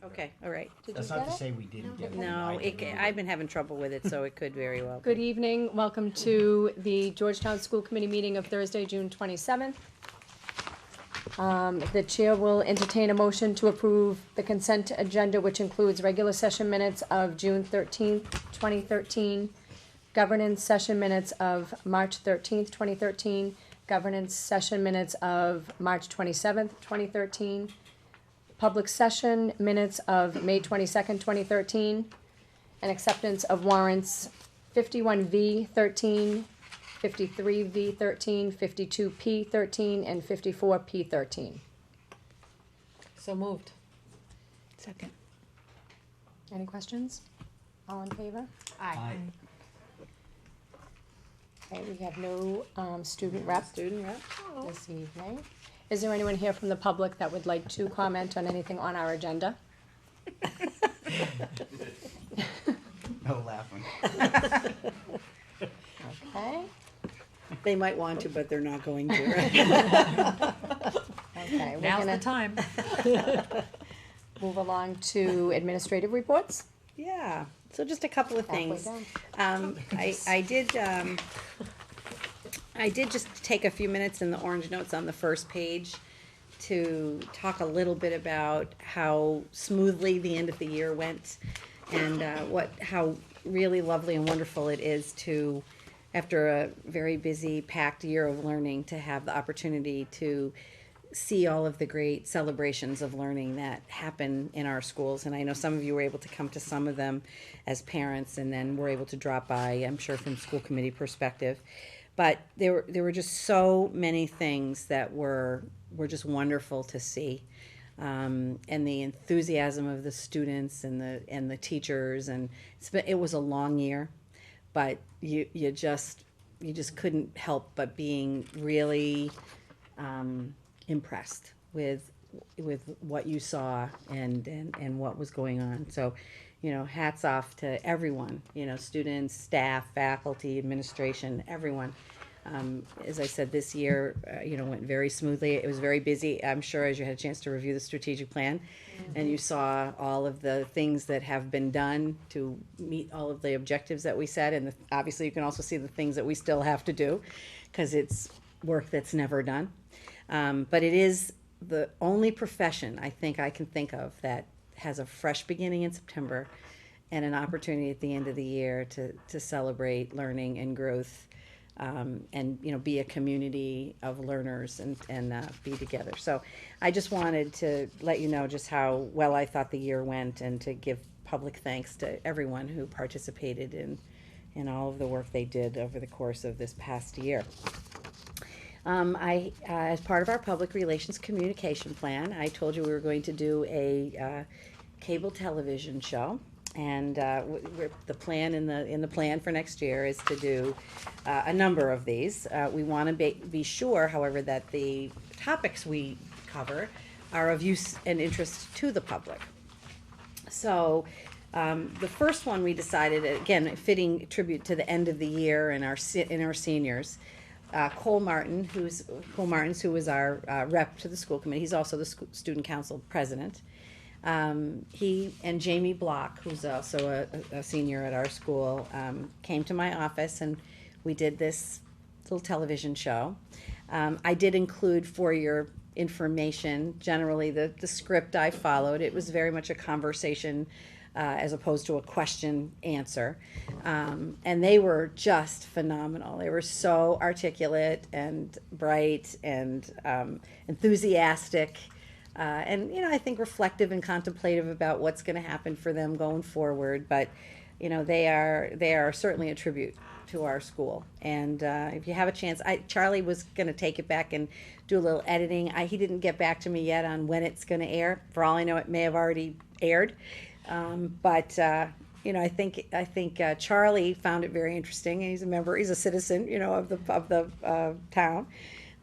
Okay, all right. Did That's you not get to it? say we didn't get it. No, I didn't. I've been having trouble with it, so it could very well Good be. evening. Welcome to the Georgetown School Committee meeting of Thursday, June 27th. The chair will entertain a motion to approve the consent agenda, which includes regular session minutes of June 13th, 2013, governance session minutes of March 13th, 2013, governance session minutes of March 27th, 2013, public session minutes of May 22nd, 2013, and acceptance of warrants 51V13, 53V13, 52P13, and 54P13. So moved. Second. Any questions? All in favor? Aye. Okay, we have no student rep Student rep? this evening. Is there anyone here from the public that would like to comment on anything on our agenda? No laughing. Okay, They might want to, but they're not going to. okay, we're Now's the gonna time. move along to administrative reports. Yeah, so just a couple of Halfway things. down. I did just take a few minutes in the orange notes on the first page to talk a little bit about how smoothly the end of the year went and how really lovely and wonderful it is to, after a very busy, packed year of learning, to have the opportunity to see all of the great celebrations of learning that happen in our schools. And I know some of you were able to come to some of them as parents and then were able to drop by, I'm sure from school committee perspective. But there were just so many things that were just wonderful to see. And the enthusiasm of the students and the teachers, and it was a long year, but you just couldn't help but being really impressed with what you saw and what was going on. So, hats off to everyone, students, staff, faculty, administration, everyone. As I said, this year, went very smoothly. It was very busy. I'm sure as you had a chance to review the strategic plan, and you saw all of the things that have been done to meet all of the objectives that we set, and obviously you can also see the things that we still have to do, because it's work that's never done. But it is the only profession I think I can think of that has a fresh beginning in September and an opportunity at the end of the year to celebrate learning and growth, and be a community of learners and be together. So I just wanted to let you know just how well I thought the year went, and to give public thanks to everyone who participated in all of the work they did over the course of this past year. As part of our public relations communication plan, I told you we were going to do a cable television show, and the plan in the plan for next year is to do a number of these. We want to be sure, however, that the topics we cover are of use and interest to the public. So. The first one we decided, again, a fitting tribute to the end of the year and our seniors. Cole Martins, who was our rep to the school committee. He's also the student council president. He and Jamie Block, who's also a senior at our school, came to my office, and we did this little television show. I did include, for your information, generally the script I followed. It was very much a conversation as opposed to a question answer. And they were just phenomenal. They were so articulate and bright and enthusiastic. And I think reflective and contemplative about what's going to happen for them going forward. But they are certainly a tribute to our school. And if you have a chance, Charlie was going to take it back and do a little editing. He didn't get back to me yet on when it's going to air. For all I know, it may have already aired. But I think Charlie found it very interesting, and he's a citizen, of the town.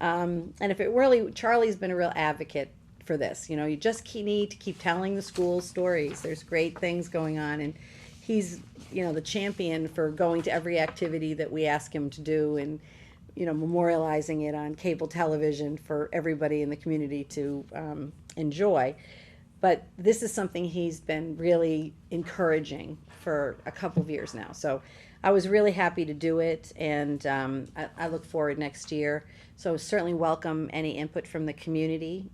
And if it really, Charlie's been a real advocate for this. You just need to keep telling the school stories. There's great things going on, and he's, the champion for going to every activity that we ask him to do, and, memorializing it on cable television for everybody in the community to enjoy. But this is something he's been really encouraging for a couple of years now. So I was really happy to do it, and I look forward next year. So certainly welcome any input from the community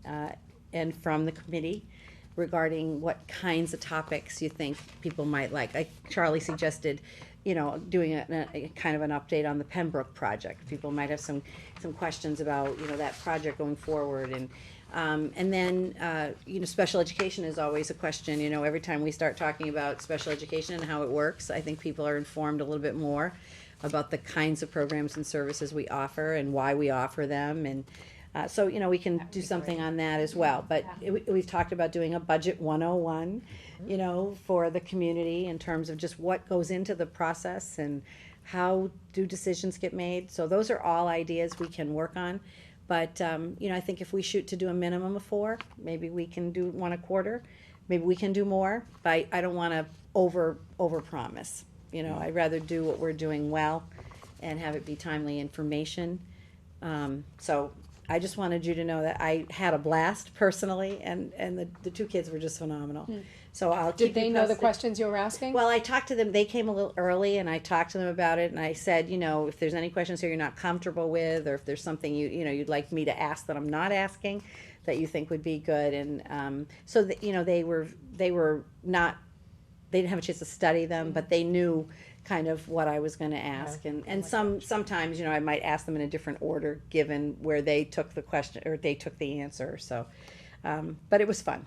and from the committee regarding what kinds of topics you think people might like. Charlie suggested, doing a kind of an update on the Pembroke project. People might have some questions about, that project going forward. And then, special education is always a question. Every time we start talking about special education and how it works, I think people are informed a little bit more about the kinds of programs and services we offer and why we offer them. And so, we can do something on that as well. But we've talked about doing a budget 101, for the community in terms of just what goes into the process and how do decisions get made. So those are all ideas we can work on. But, I think if we shoot to do a minimum of 4, maybe we can do 1 a quarter. Maybe we can do more, but I don't want to over promise. I'd rather do what we're doing well and have it be timely information. So I just wanted you to know that I had a blast personally, and the 2 kids were just phenomenal. So I'll keep Did they you know the posted. questions you were asking? Well, I talked to them, they came a little early, and I talked to them about it, and I said, if there's any questions here you're not comfortable with, or if there's something you'd like me to ask that I'm not asking, that you think would be good, and, so that, they were not, they didn't have a chance to study them, but they knew kind of what I was gonna ask, and sometimes, I might ask them in a different order, given where they took the question, or they took the answer, so, but it was fun,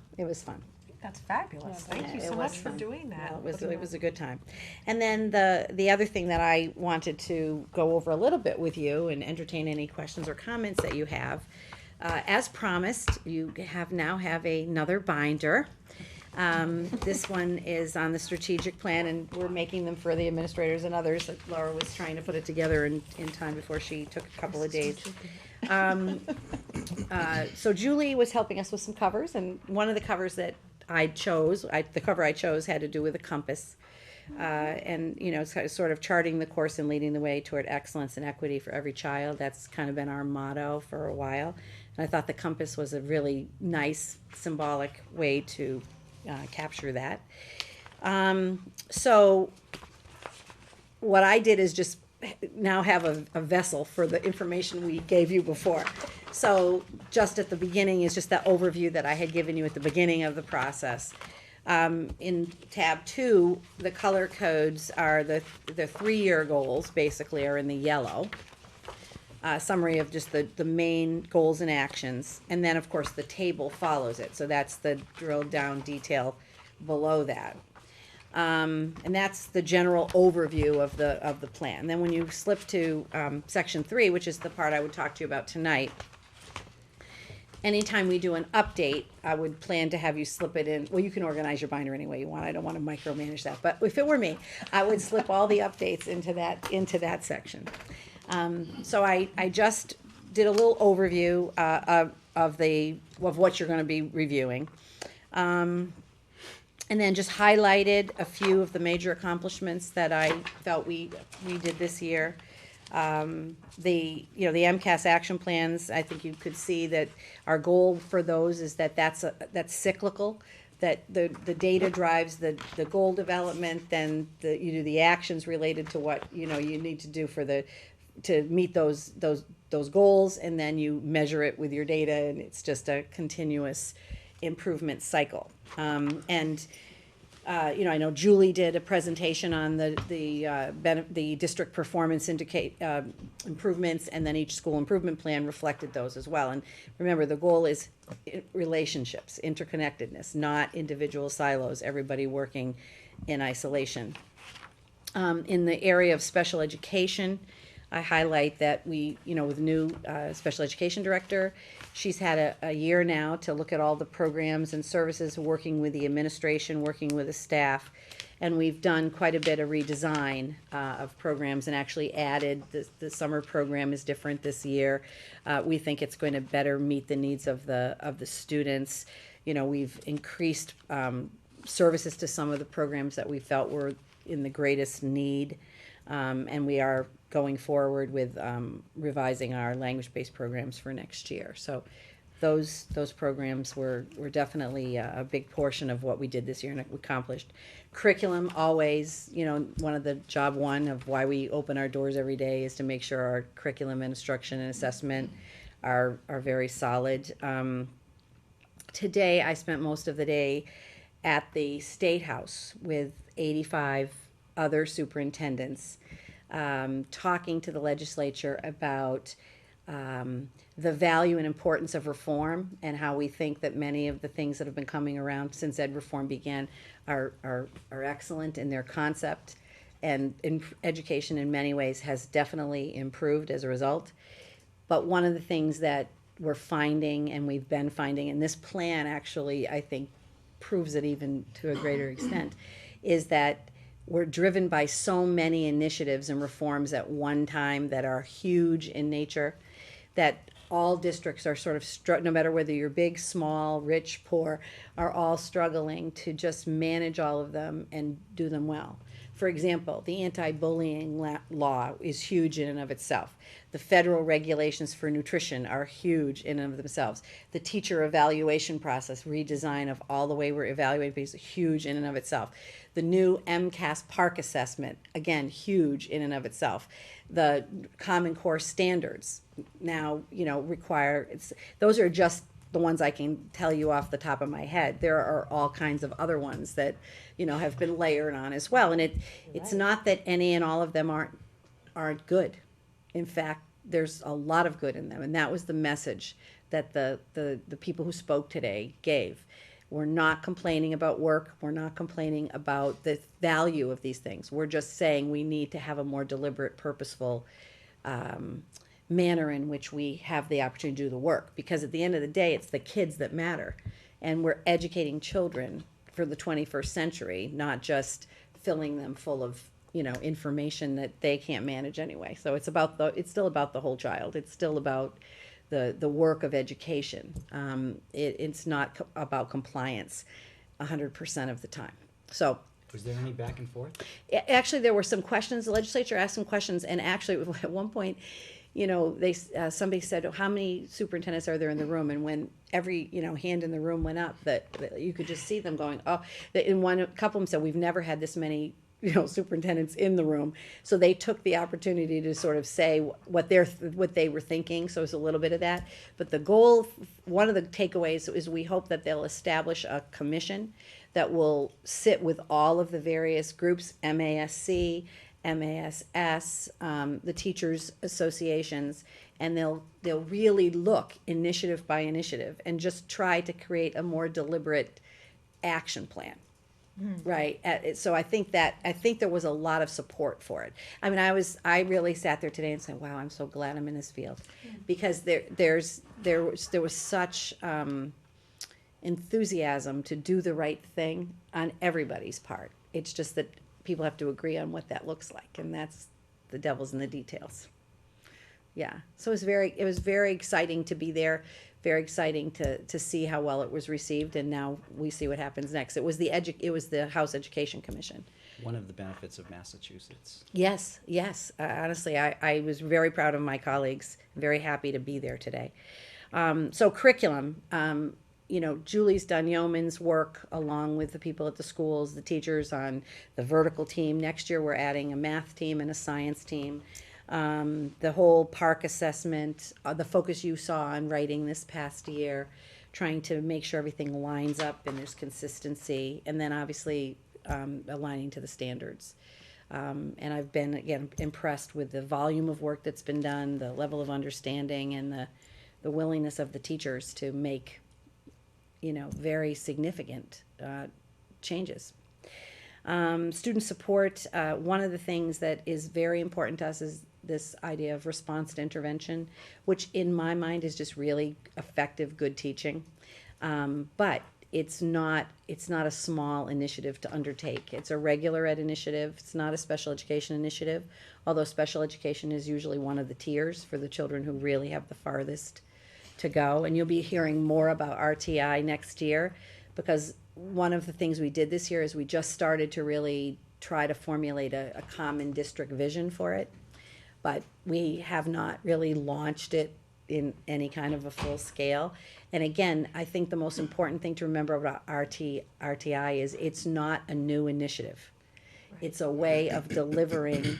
That's fabulous. Thank you Yeah, so it much was for fun. doing that. Well, it was a good time. And then the other thing that I wanted to go over a little bit with you and entertain any questions or comments that you have. As promised, you now have another binder. This one is on the strategic plan, and we're making them for the administrators and others. Laura was trying to put it together in time before she took a couple of days. So Julie was helping us with some covers, and one of the covers that the cover I chose had to do with a compass. And, it's kind of sort of charting the course and leading the way toward excellence and equity for every child. That's kind of been our motto for a while. And I thought the compass was a really nice symbolic way to capture that. So what I did is just now have a vessel for the information we gave you before. So just at the beginning is just that overview that I had given you at the beginning of the process. In tab 2, the color codes are the 3-year goals, basically, are in the yellow. Summary of just the main goals and actions, and then of course the table follows it, so that's the drilled down detail below that. And that's the general overview of the plan. Then when you slip to section 3, which is the part I would talk to you about tonight, anytime we do an update, I would plan to have you slip it in. Well, you can organize your binder any way you want. I don't want to micromanage that, but if it were me, I would slip all the updates into that section. So I just did a little overview of what you're going to be reviewing, and then just highlighted a few of the major accomplishments that I felt we did this year. The MCAS action plans, I think you could see that our goal for those is that's cyclical, that the data drives the goal development, then you do the actions related to what you need to do to meet those goals, and then you measure it with your data, and it's just a continuous improvement cycle. I know Julie did a presentation on the district performance improvements, and then each school improvement plan reflected those as well. And remember, the goal is relationships, interconnectedness, not individual silos, everybody working in isolation. In the area of special education, I highlight that we, with new special education director, she's had a year now to look at all the programs and services, working with the administration, working with the staff, and we've done quite a bit of redesign of programs and actually added the summer program is different this year. We think it's going to better meet the needs of the students. We've increased services to some of the programs that we felt were in the greatest need, and we are going forward with revising our language-based programs for next year. So those programs were definitely a big portion of what we did this year and accomplished. Curriculum, always, one of the job one of why we open our doors every day is to make sure our curriculum and instruction and assessment are very solid. Today, I spent most of the day at the State House with 85 other superintendents, talking to the legislature about the value and importance of reform and how we think that many of the things that have been coming around since ed reform began are excellent in their concept, and education in many ways has definitely improved as a result. But one of the things that we're finding, and we've been finding, and this plan actually, I think, proves it even to a greater extent, is that we're driven by so many initiatives and reforms at one time that are huge in nature, that all districts are sort of, no matter whether you're big, small, rich, poor, are all struggling to just manage all of them and do them well. For example, the anti-bullying law is huge in and of itself. The federal regulations for nutrition are huge in and of themselves. The teacher evaluation process, redesign of all the way we're evaluating, is huge in and of itself. The new MCAS Park assessment, again, huge in and of itself. The Common Core standards now, require, those are just the ones I can tell you off the top of my head. There are all kinds of other ones that, have been layered on as well. And it's not that any and all of them aren't good. In fact, there's a lot of good in them. And that was the message that the people who spoke today gave. We're not complaining about work. We're not complaining about the value of these things. We're just saying we need to have a more deliberate, purposeful manner in which we have the opportunity to do the work. Because at the end of the day, it's the kids that matter. And we're educating children for the 21st century, not just filling them full of, information that they can't manage anyway. So it's still about the whole child. It's still about the work of education. It's not about compliance 100% of the time. So Was there any back and forth? actually, there were some questions. The legislature asked some questions, and actually, at one point, somebody said, "How many superintendents are there in the room?" And when every hand in the room went up, that you could just see them going, "Oh!" A couple of them said, "We've never had this many." Superintendents in the room. So they took the opportunity to sort of say what they were thinking. So it's a little bit of that. But the goal, one of the takeaways is we hope that they'll establish a commission that will sit with all of the various groups, MASC, MASS, the teachers associations, and they'll really look initiative by initiative and just try to create a more deliberate action plan. Right. So I think there was a lot of support for it. I mean, I really sat there today and said, wow, I'm so glad I'm in this field, because there was such enthusiasm to do the right thing on everybody's part. It's just that people have to agree on what that looks like, and that's the devil's in the details. Yeah. So it was very exciting to be there. Very exciting to see how well it was received, and now we see what happens next. It was the House Education Commission. One of the benefits of Massachusetts. Yes. Honestly, I was very proud of my colleagues. Very happy to be there today. So curriculum, Julie's done yeoman's work along with the people at the schools, the teachers on the vertical team. Next year, we're adding a math team and a science team. The whole park assessment, the focus you saw on writing this past year, trying to make sure everything lines up and there's consistency, and then obviously aligning to the standards. And I've been, again, impressed with the volume of work that's been done, the level of understanding, and the willingness of the teachers to make, very significant changes. Student support, one of the things that is very important to us is this idea of response to intervention, which in my mind is just really effective, good teaching. But it's not a small initiative to undertake. It's a regular ed initiative. It's not a special education initiative, although special education is usually one of the tiers for the children who really have the farthest to go. And you'll be hearing more about RTI next year, because one of the things we did this year is we just started to really try to formulate a common district vision for it. But we have not really launched it in any kind of a full scale. And again, I think the most important thing to remember about RTI is it's not a new initiative. It's a way of delivering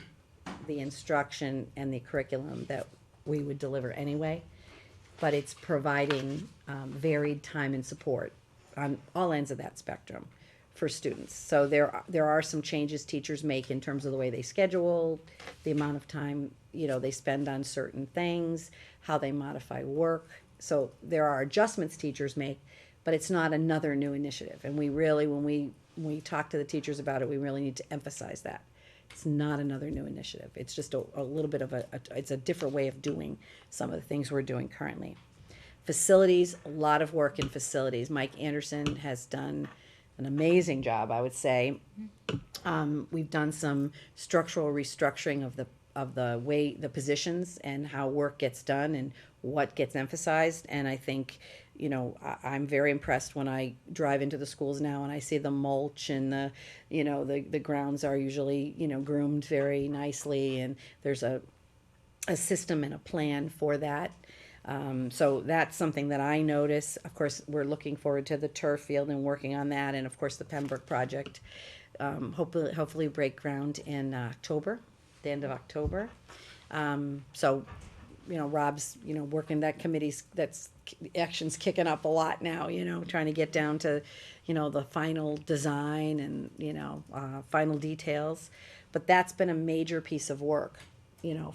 the instruction and the curriculum that we would deliver anyway, but it's providing varied time and support on all ends of that spectrum for students. So there are some changes teachers make in terms of the way they schedule, the amount of time, you know, they spend on certain things, how they modify work. So there are adjustments teachers make, but it's not another new initiative. And we really, when we talk to the teachers about it, we really need to emphasize that. It's not another new initiative. It's just a little bit of it's a different way of doing some of the things we're doing currently. Facilities, a lot of work in facilities. Mike Anderson has done an amazing job, I would say. We've done some structural restructuring of the way, the positions and how work gets done and what gets emphasized. And I think, you know, I'm very impressed when I drive into the schools now and I see the mulch and the grounds are usually, you know, groomed very nicely, and there's a system and a plan for that. So that's something that I notice. Of course, we're looking forward to the turf field and working on that, and of course the Pembroke project. Hopefully break ground in October, the end of October. So, you know, Rob's, you know, working that committee's, action's kicking up a lot now, you know, trying to get down to, you know, the final design and, you know, final details. But that's been a major piece of work, you know,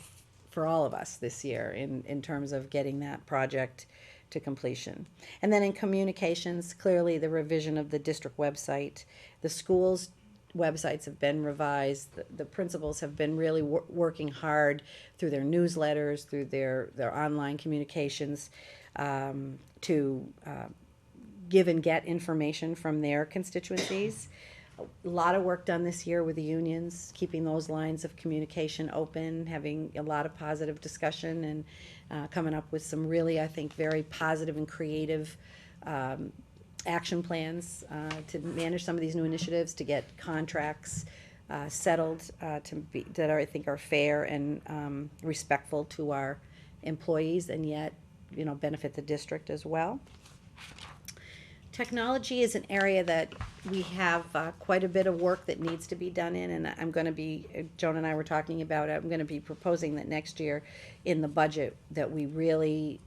for all of us this year in terms of getting that project to completion. And then in communications, clearly the revision of the district website, the schools' websites have been revised. The principals have been really working hard through their newsletters, through their online communications, to give and get information from their constituencies. A lot of work done this year with the unions, keeping those lines of communication open, having a lot of positive discussion, and coming up with some really, I think, very positive and creative action plans to manage some of these new initiatives, to get contracts settled that I think are fair and respectful to our employees, and yet, you know, benefit the district as well. Technology is an area that we have quite a bit of work that needs to be done in, and I'm going to be, Joan and I were talking about it, I'm going to be proposing that next year in the budget that we really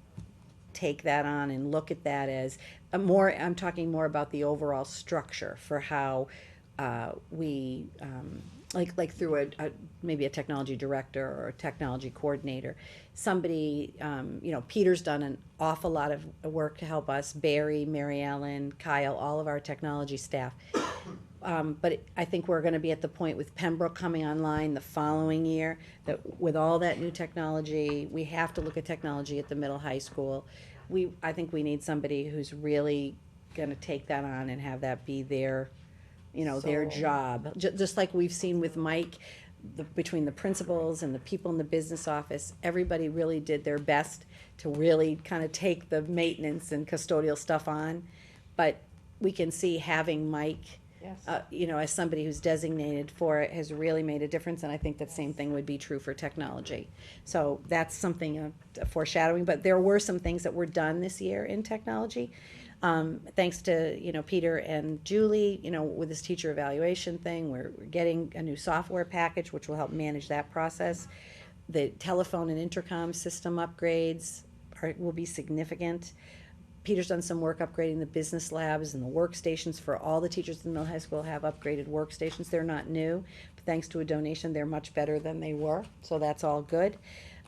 take that on and look at that as I'm talking more about the overall structure for how we like through maybe a technology director or a technology coordinator, somebody, you know, Peter's done an awful lot of work to help us, Barry, Mary Ellen, Kyle, all of our technology staff. But I think we're gonna be at the point with Pembroke coming online the following year, that with all that new technology, we have to look at technology at the middle high school. I think we need somebody who's really gonna take that on and have that be their, you know, their job. Just like we've seen with Mike, between the principals and the people in the business office, everybody really did their best to really kind of take the maintenance and custodial stuff on. But we can see having Mike, you know, as somebody who's designated for it has really made a difference, and I think that same thing would be true for technology. So that's something, a foreshadowing, but there were some things that were done this year in technology. Thanks to, you know, Peter and Julie, you know, with this teacher evaluation thing, we're getting a new software package which will help manage that process. The telephone and intercom system upgrades will be significant. Peter's done some work upgrading the business labs, and the workstations for all the teachers in the middle high school have upgraded workstations. They're not new, but thanks to a donation, they're much better than they were, so that's all good.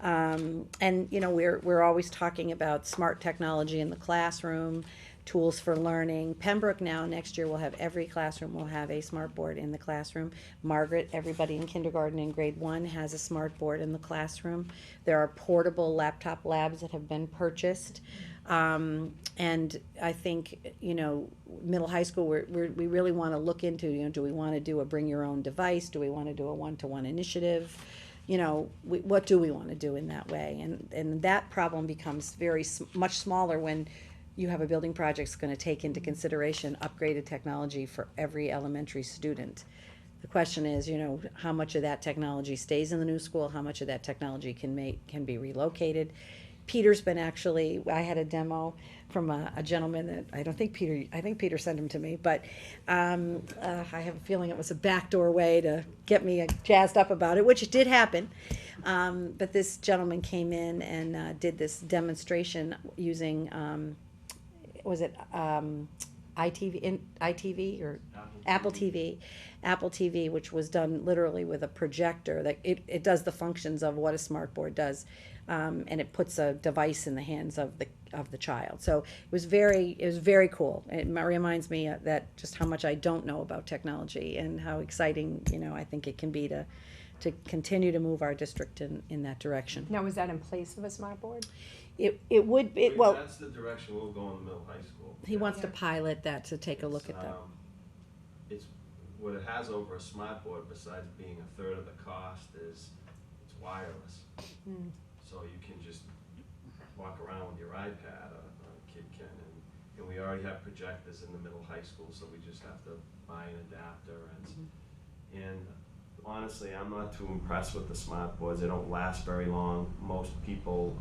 And, you know, we're always talking about smart technology in the classroom, tools for learning. Pembroke now, next year, will have every classroom will have a smart board in the classroom. Margaret, everybody in kindergarten and grade 1 has a smart board in the classroom. There are portable laptop labs that have been purchased. And I think, you know, middle high school, we really want to look into, you know, do we want to do a bring your own device? Do we want to do a one-to-one initiative? You know, what do we want to do in that way? And that problem becomes much smaller when you have a building project that's going to take into consideration upgraded technology for every elementary student. The question is, you know, how much of that technology stays in the new school? How much of that technology can be relocated? Peter's been actually, I had a demo from a gentleman that, I think Peter sent him to me, but I have a feeling it was a backdoor way to get me jazzed up about it, which it did happen. But this gentleman came in and did this demonstration using, was it ITV or Apple TV, which was done literally with a projector that it does the functions of what a smart board does, and it puts a device in the hands of the child. So it was very cool. It reminds me that just how much I don't know about technology and how exciting I think it can be to continue to move our district in that direction. Now, was that in place of a smart board? Well, That's the direction we'll go in the middle high school. he wants to pilot that to take a look at that. It's, what it has over a smart board, besides being a third of the cost, is it's wireless. So you can just walk around with your iPad, or a kid can, and we already have projectors in the middle high school, so we just have to buy an adapter, and honestly, I'm not too impressed with the smart boards. They don't last very long. Most people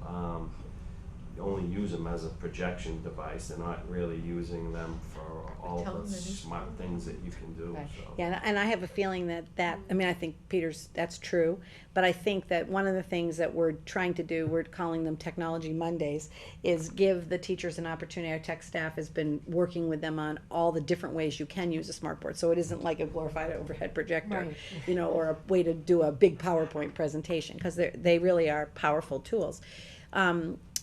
only use them as a projection device. They're not really using them for all of the smart things that you can do. Right. So. Yeah, and I have a feeling that I think that's true, but I think that one of the things that we're trying to do, we're calling them Technology Mondays, is give the teachers an opportunity. Our tech staff has been working with them on all the different ways you can use a smart board, so it isn't like a glorified overhead projector, Right. Or a way to do a big PowerPoint presentation, because they really are powerful tools.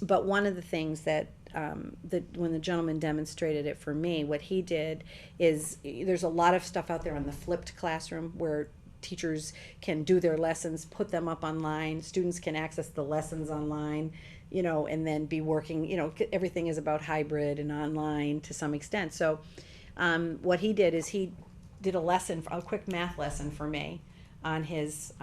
But one of the things that when the gentleman demonstrated it for me, what he did is, there's a lot of stuff out there on the flipped classroom where teachers can do their lessons, put them up online, students can access the lessons online, and then be working, everything is about hybrid and online to some extent. So what he did is he did a quick math lesson for me on his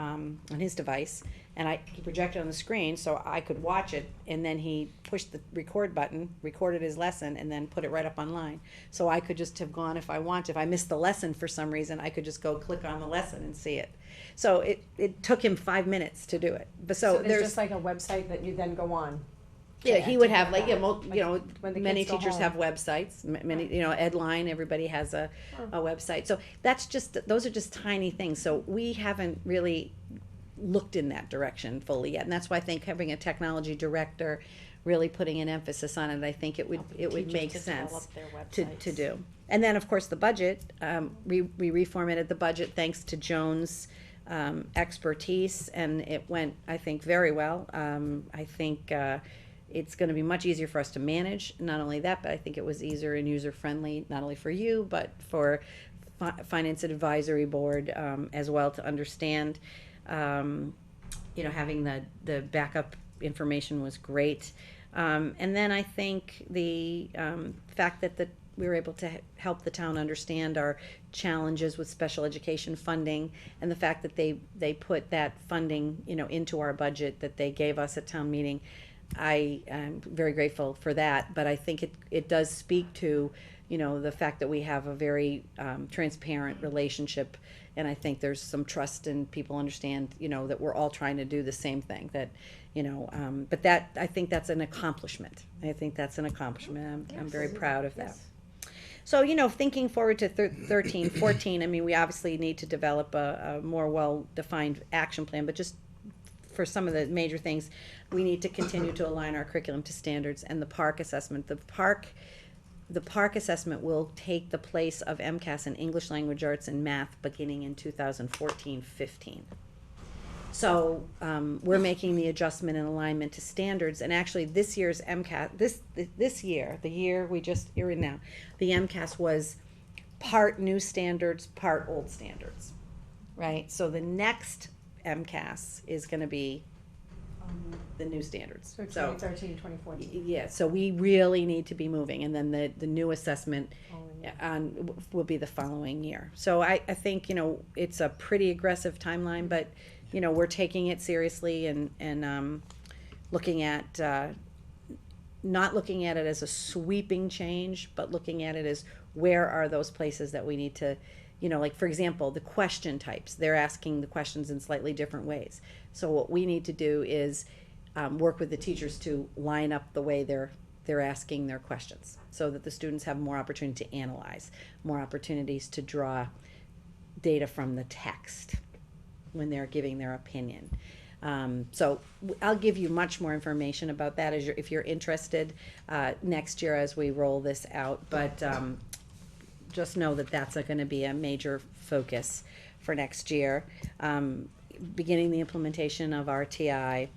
device, and he projected on the screen so I could watch it, and then he pushed the record button, recorded his lesson, and then put it right up online. So I could just have gone if I wanted. If I missed the lesson for some reason, I could just go click on the lesson and see it. So it took him 5 minutes to do it. But So there's just like a website that you then go on. yeah, he would have Like, when the many kids go teachers home. have websites. Many, Edline, everybody has a website. So those are just tiny things. So we haven't really looked in that direction fully yet, and that's why I think having a technology director, really putting an emphasis on it, I think it would make sense to do. And then of course the budget, we reformatted the budget thanks to Joan's expertise, and it went, I think, very well. I think it's going to be much easier for us to manage. Not only that, but I think it was easier and user-friendly, not only for you, but for Finance and Advisory Board as well, to understand. Having the backup information was great. And then I think the fact that we were able to help the town understand our challenges with special education funding, and the fact that they put that funding, into our budget that they gave us at town meeting. I am very grateful for that, but I think it does speak to, the fact that we have a very transparent relationship, and I think there's some trust, and people understand, that we're all trying to do the same thing, that, but I think that's an accomplishment. I'm very proud of that. So, thinking forward to 13, 14, we obviously need to develop a more well-defined action plan, but just for some of the major things, we need to continue to align our curriculum to standards, and the park assessment. The park assessment will take the place of MCAS in English Language Arts and Math beginning in 2014-15. So we're making the adjustment and alignment to standards, and actually this year's MCAS, this year, the year you're in now, the MCAS was part new standards, part old standards, right? So the next MCAS is going to be the new standards. So 2013, 2014. Yeah, so we really need to be moving, and then the new assessment will be the following year. So I think, it's a pretty aggressive timeline, but, we're taking it seriously, and looking at, not looking at it as a sweeping change, but looking at it as where are those places that we need to, like, for example, the question types, they're asking the questions in slightly different ways. So what we need to do is work with the teachers to line up the way they're asking their questions, so that the students have more opportunity to analyze, more opportunities to draw data from the text when they're giving their opinion. I'll give you much more information about that if you're interested next year as we roll this out. But just know that that's going to be a major focus for next year. Beginning the implementation of RTI.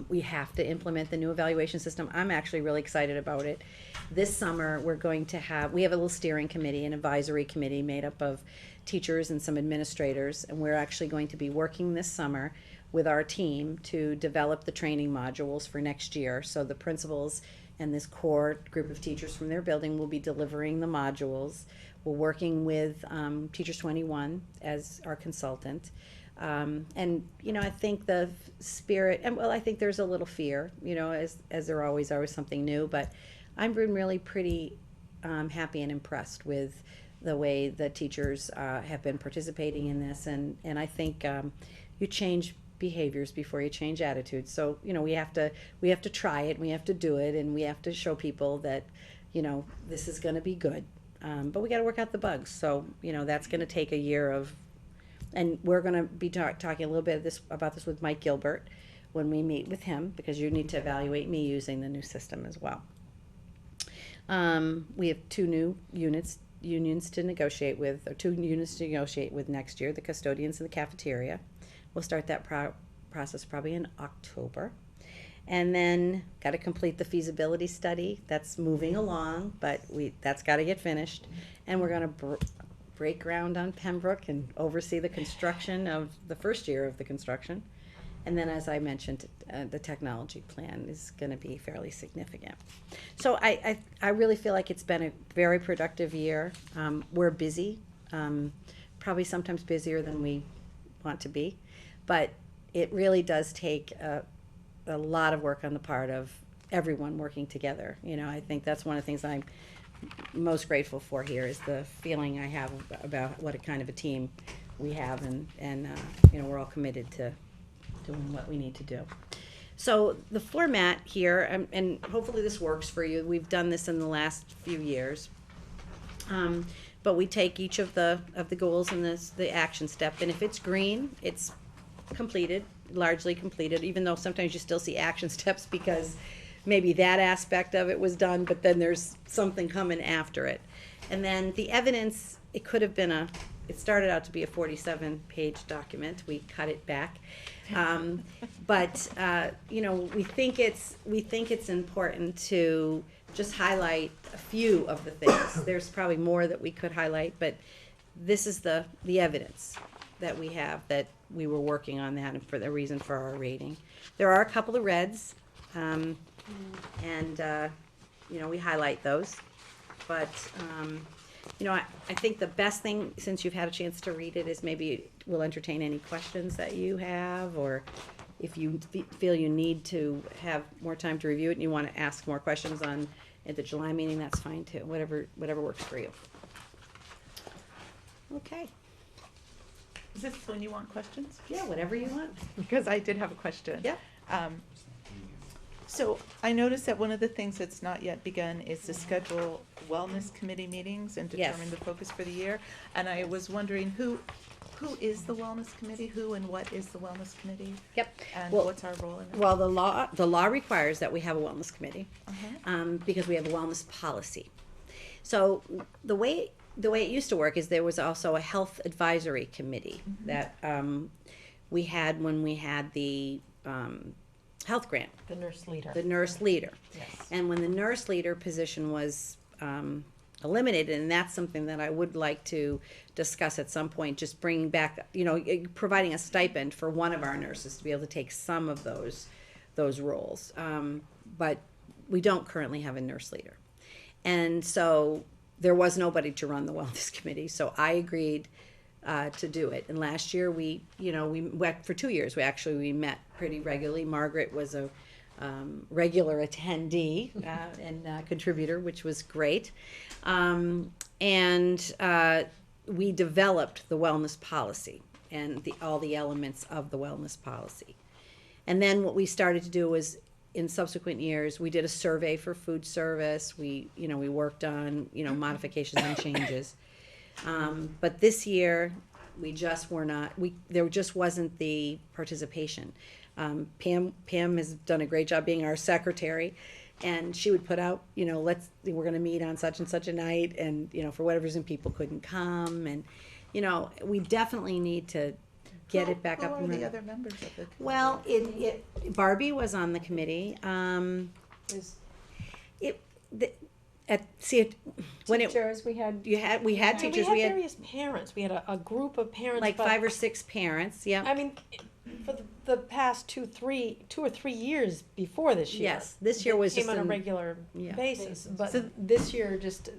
We have to implement the new evaluation system. I'm actually really excited about it. This summer, we have a little steering committee, an advisory committee made up of teachers and some administrators, and we're actually going to be working this summer with our team to develop the training modules for next year. So the principals and this core group of teachers from their building will be delivering the modules. We're working with Teachers 21 as our consultant. And, I think the spirit, and I think there's a little fear, as there always are with something new, but I've been really pretty happy and impressed with the way the teachers have been participating in this. And I think you change behaviors before you change attitudes. So, we have to try it, we have to do it, and we have to show people that, this is going to be good. But we got to work out the bugs. So, that's going to take a year of. And we're going to be talking a little bit about this with Mike Gilbert when we meet with him, because you need to evaluate me using the new system as well. We have two new unions to negotiate with, or 2 units to negotiate with next year, the custodians and the cafeteria. We'll start that process probably in October. And then got to complete the feasibility study. That's moving along, but that's got to get finished. And we're going to break ground on Pembroke and oversee the construction of the first year of the construction. And then, as I mentioned, the technology plan is going to be fairly significant. So I really feel like it's been a very productive year. We're busy, probably sometimes busier than we want to be, but it really does take a lot of work on the part of everyone working together. I think that's one of the things I'm most grateful for here, is the feeling I have about what a kind of a team we have, and we're all committed to doing what we need to do. So the format here, and hopefully this works for you. We've done this in the last few years, but we take each of the goals and the action step, and if it's green, it's completed, largely completed, even though sometimes you still see action steps because maybe that aspect of it was done, but then there's something coming after it. And then the evidence, it started out to be a 47-page document. We cut it back. But we think it's important to just highlight a few of the things. There's probably more that we could highlight, but this is the evidence that we have, that we were working on that, and for the reason for our rating. There are a couple of reds. We highlight those, but I think the best thing, since you've had a chance to read it, is maybe we'll entertain any questions that you have, or if you feel you need to have more time to review it and you want to ask more questions at the July meeting, that's fine too. Whatever works for you. Okay. Is this when you want questions? Yeah, whatever you want. Because I did have a question. Yeah. So I noticed that one of the things that's not yet begun is to schedule wellness committee meetings and determine Yes. the focus for the year. And I was wondering who is the wellness committee? Who and what is the wellness committee? Yep. And Well- what's our role in it? Well, the law requires that we have a wellness committee, Uh-huh. because we have a wellness policy. So the way it used to work is there was also a health advisory committee that we had when we had the health grant, The nurse leader. the nurse leader. Yes. And when the nurse leader position was eliminated, and that's something that I would like to discuss at some point, just bringing back, providing a stipend for one of our nurses to be able to take some of those roles. But we don't currently have a nurse leader. And so there was nobody to run the wellness committee, so I agreed to do it. And last year we went for 2 years. We met pretty regularly. Margaret was a regular attendee and contributor, which was great. We developed the wellness policy and all the elements of the wellness policy. And then what we started to do was, in subsequent years, we did a survey for food service, we worked on, modifications and changes. But this year, we just were not, there just wasn't the participation. Pam has done a great job being our secretary, and she would put out, we're gonna meet on such and such a night, and, for whatever reason, people couldn't come, and, we definitely need to get it back up and Who are running. the other members of the committee? Well, Barbie was on the committee, when it, Teachers, we had, we had We teachers, had we had various parents, we had a group of parents. like but, 5 or 6 parents, yeah. I mean, for the past 2 or 3 years before this year. Yes, this year was came just on a an- regular yeah. basis, but So- this year just,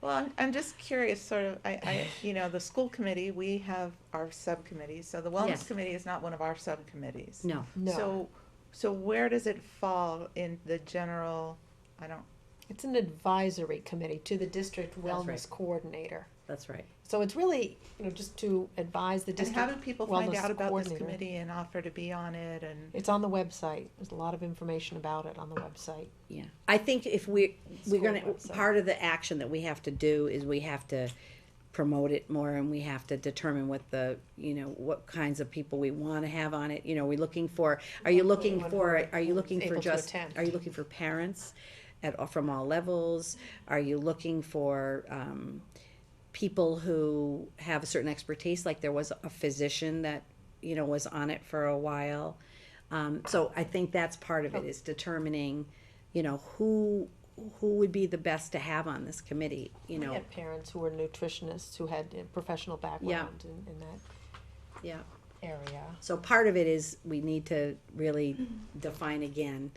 Well, I'm just curious, sort of, the school committee, we have our subcommittees, so the Yes. wellness committee is not one of our subcommittees. No, no. So where does it fall in the general, It's an advisory committee to the district That's wellness right. coordinator. that's right. So it's really, just to advise the and district how do people find wellness out about this coordinator. committee and offer to be on it and? It's on the website. There's a lot of information about it on the website. Yeah, I think if we're School gonna, website. part of the action that we have to do is we have to promote it more, and we have to determine what what kinds of people we wanna have on it, we're looking for, are you looking for Able to just, attend. are you looking for parents from all levels? Are you looking for, people who have a certain expertise, like there was a physician that, was on it for a while? So I think that's part of it, is determining, who would be the best to have on this committee, We had parents who were nutritionists who had a professional background in that yeah. area. So part of it is we need to really define again,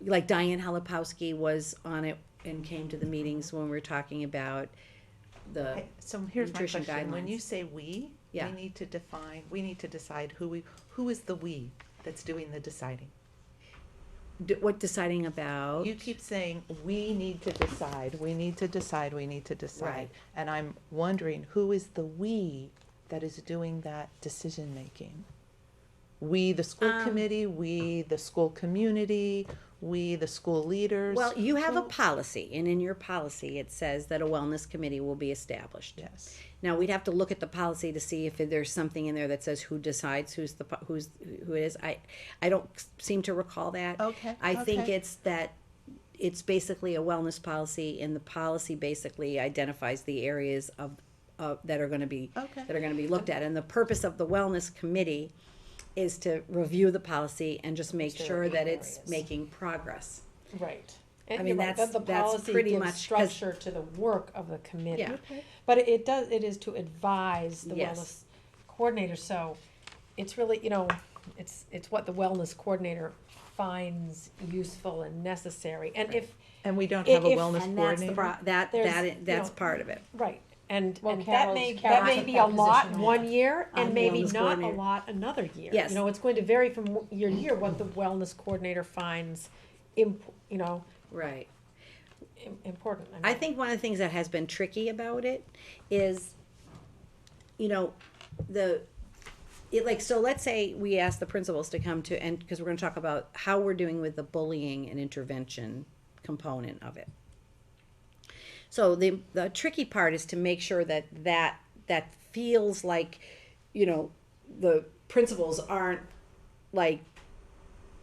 like Diane Halapowski was on it and came to the meetings when we were talking about the, So here's my nutrition question, when you guidelines. say we Yeah. need to decide who is the we that's doing the deciding? what deciding about. You keep saying, we need to decide, we need to decide, we need to decide. Right. And I'm wondering, who is the we that is doing that decision-making? We, the school committee, we, the school community, we, the school leaders? Well, you have a Who- policy, and in your policy, it says that a wellness committee will be established. Yes. Now, we'd have to look at the policy to see if there's something in there that says who decides who it is. I don't seem to recall that. Okay, I think okay. it's that, it's basically a wellness policy, and the policy basically identifies the areas that are gonna be, Okay. that are gonna be looked at. And the purpose of the wellness committee is to review the policy and just make There sure are that it's areas. making progress. Right. I And mean, you're right, that's the policy pretty gives much 'cause- structure to the work of the committee. Yeah. But it is to advise the Yes. wellness coordinator, so it's really, it's what the wellness coordinator finds useful and necessary, and if, And we don't have a If- wellness And that's the, coordinator? that's part of it. right, and Well, that Carol's- may Carol's be at a that lot position one now. year, I'm and maybe wellness not a coordinator. lot another year. Yes. It's going to vary from year to year what the wellness coordinator finds Right. important. I mean, think one of the things that has been tricky about it is, so let's say we ask the principals to come to, and, because we're gonna talk about how we're doing with the bullying and intervention component of it. So the tricky part is to make sure that feels like, the principals aren't like,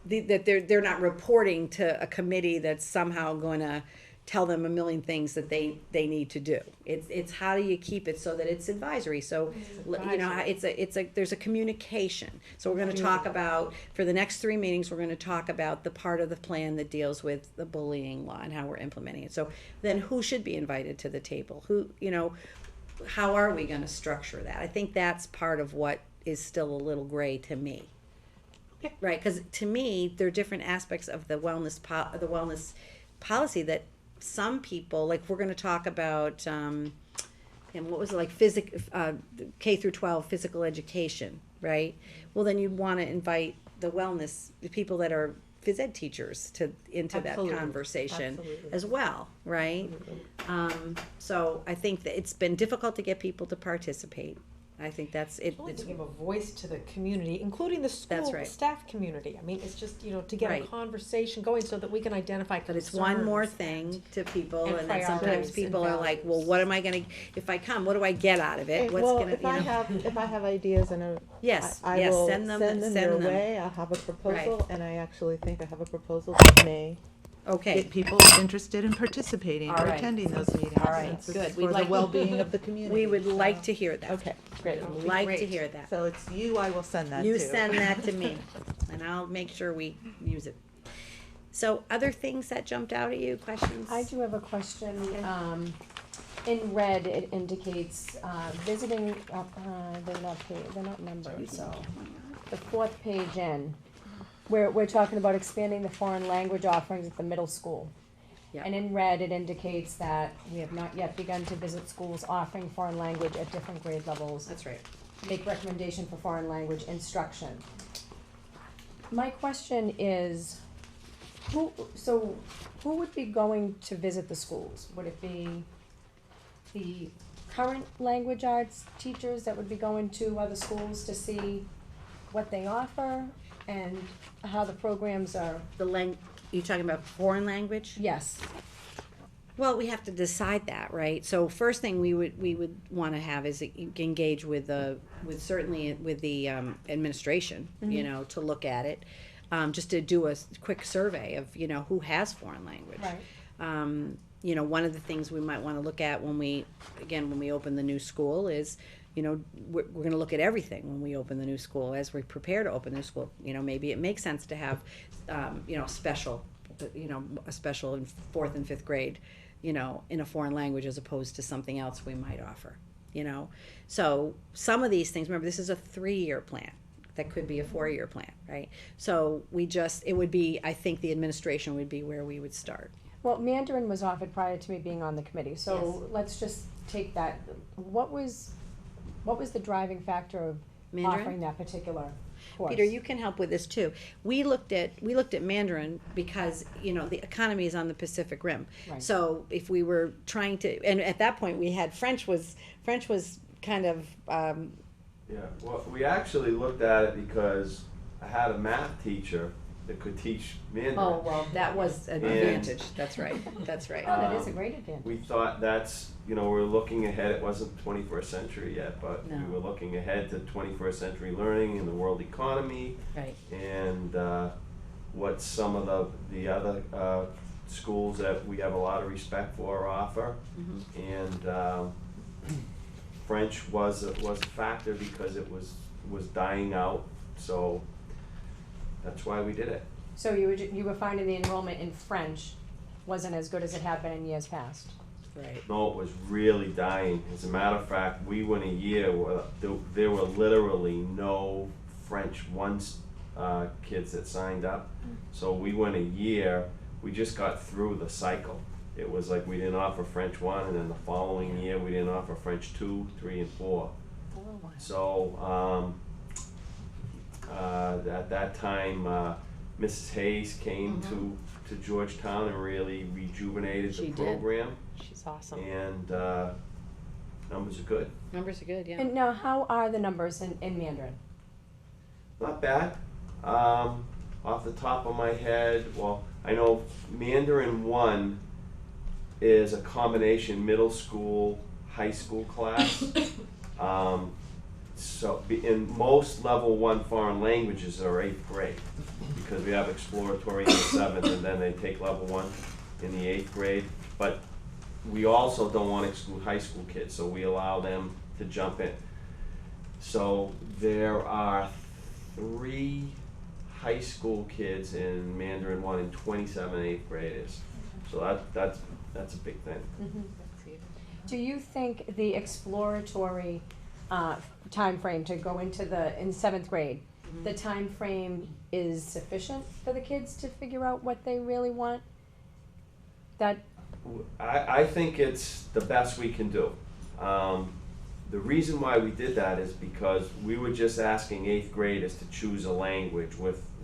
that they're not reporting to a committee that's somehow gonna tell them a million things that they need to do. It's how do you keep it so that it's advisory, so, there's a communication. So we're gonna talk about, for the next 3 meetings, we're gonna talk about the part of the plan that deals with the bullying law and how we're implementing it. So then who should be invited to the table? How are we gonna structure that? I think that's part of what is still a little gray to me. Right, because to me, there are different aspects of the wellness policy that some people, like, we're gonna talk about, and what was it, like, K through 12 physical education, right? Well, then you'd wanna invite the people that are phys ed teachers into that Absolutely, conversation absolutely. as well, right? So I think that it's been difficult to get people to participate. I think that's it. It's only to give a voice to the community, including the That's school right. staff community. I mean, it's just, to get a Right. conversation going so that we can identify But concerns. it's one more thing to people, and and then sometimes priorities people and are like, well, values. what am I gonna, if I come, what do I get out of it? What's Well, gonna, if I have ideas and Yes, I yes, will send them your them. way. I'll have a proposal, Right. and I actually think I have a proposal that may Okay, get people interested in participating All or right. attending those meetings. All right, Since it's good. We'd for the like- well-being of the community. we would so- like to hear that. Okay, great. We'd like to great. hear that. So it's you I will send that to. You send that to me, and I'll make sure we use it. So, other things that jumped out at you, questions? I do have a question. Okay. In red, it indicates, visiting, they're not numbered, so. The fourth page in, we're talking about expanding the foreign language offerings at the middle school. Yeah. And in red, it indicates that we have not yet begun to visit schools offering foreign language at different grade levels. That's right. Make recommendation for foreign language instruction. My question is, who would be going to visit the schools? Would it be the current language arts teachers that would be going to other schools to see what they offer and how the programs are? You talking about foreign language? Yes. Well, we have to decide that, right? So first thing we would want to have is engage with the administration, to look at it, just to do a quick survey of who has foreign language. Right. One of the things we might want to look at when we open the new school is, we're going to look at everything when we open the new school as we prepare to open the school. Maybe it makes sense to have, special, a special in 4th and 5th grade, in a foreign language as opposed to something else we might offer, So some of these things, remember, this is a 3-year plan. That could be a 4-year plan, right? So it would be, I think the administration would be where we would start. Well, Mandarin was offered prior to me being on the committee, so let's just take that. What was the driving factor of Mandarin? offering that particular course? Peter, you can help with this too. We looked at Mandarin because the economy is on the Pacific Rim. Right. So if we were trying to, and at that point we had French was kind of Yeah, well, we actually looked at it because I had a math teacher that could teach Mandarin. oh well, that was an And- advantage. That's right. That's right. Oh, that is a great advantage. We thought that's, we're looking ahead, it wasn't 21st century yet, but No. we were looking ahead to 21st century learning and the world economy Right. and what some of the other schools that we have a lot of respect for offer. Mm-hmm. And French was a factor because it was dying out, so that's why we did it. So you were finding the enrollment in French wasn't as good as it had been in years past? Right. No, it was really dying. As a matter of fact, we went a year where there were literally no French kids that signed up. So we went a year, we just got through the cycle. It was like we didn't offer French 1, and then the following year we didn't offer French 2, 3, and 4. So at that time, Mrs. Hayes came to Georgetown and really rejuvenated She the did. program. She's awesome. And numbers are good. Numbers are good. Yeah. And now, how are the numbers in Mandarin? Not bad. Off the top of my head, well, I know Mandarin 1 is a combination middle school, high school class. So in most level 1 foreign languages are 8th grade because we have exploratory in the 7th and then they take level 1 in the 8th grade. But we also don't want to exclude high school kids, so we allow them to jump in. So there are 3 high school kids in Mandarin 1 and 27 8th graders. So that's a big thing. Do you think the exploratory time frame to go into in 7th grade, the time frame is sufficient for the kids to figure out what they really want? I think it's the best we can do. The reason why we did that is because we were just asking 8th graders to choose a language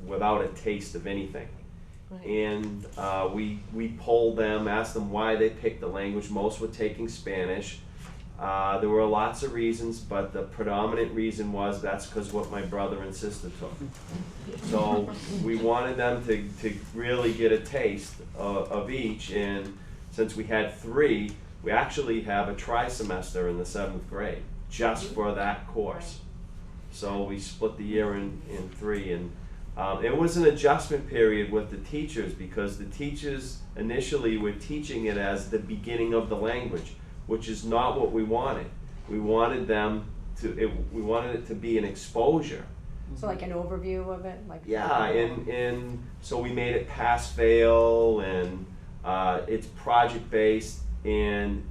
without a taste of anything. Right. And we polled them, asked them why they picked the language. Most were taking Spanish. There were lots of reasons, but the predominant reason was that's because what my brother and sister took. So we wanted them to really get a taste of each, and since we had 3, we actually have a tri-semester in the 7th grade, just for that course. So we split the year in 3, and it was an adjustment period with the teachers, because the teachers initially were teaching it as the beginning of the language, which is not what we wanted. We wanted them we wanted it to be an exposure. So like an overview of it, like. Yeah, and so we made it pass fail, and it's project based, and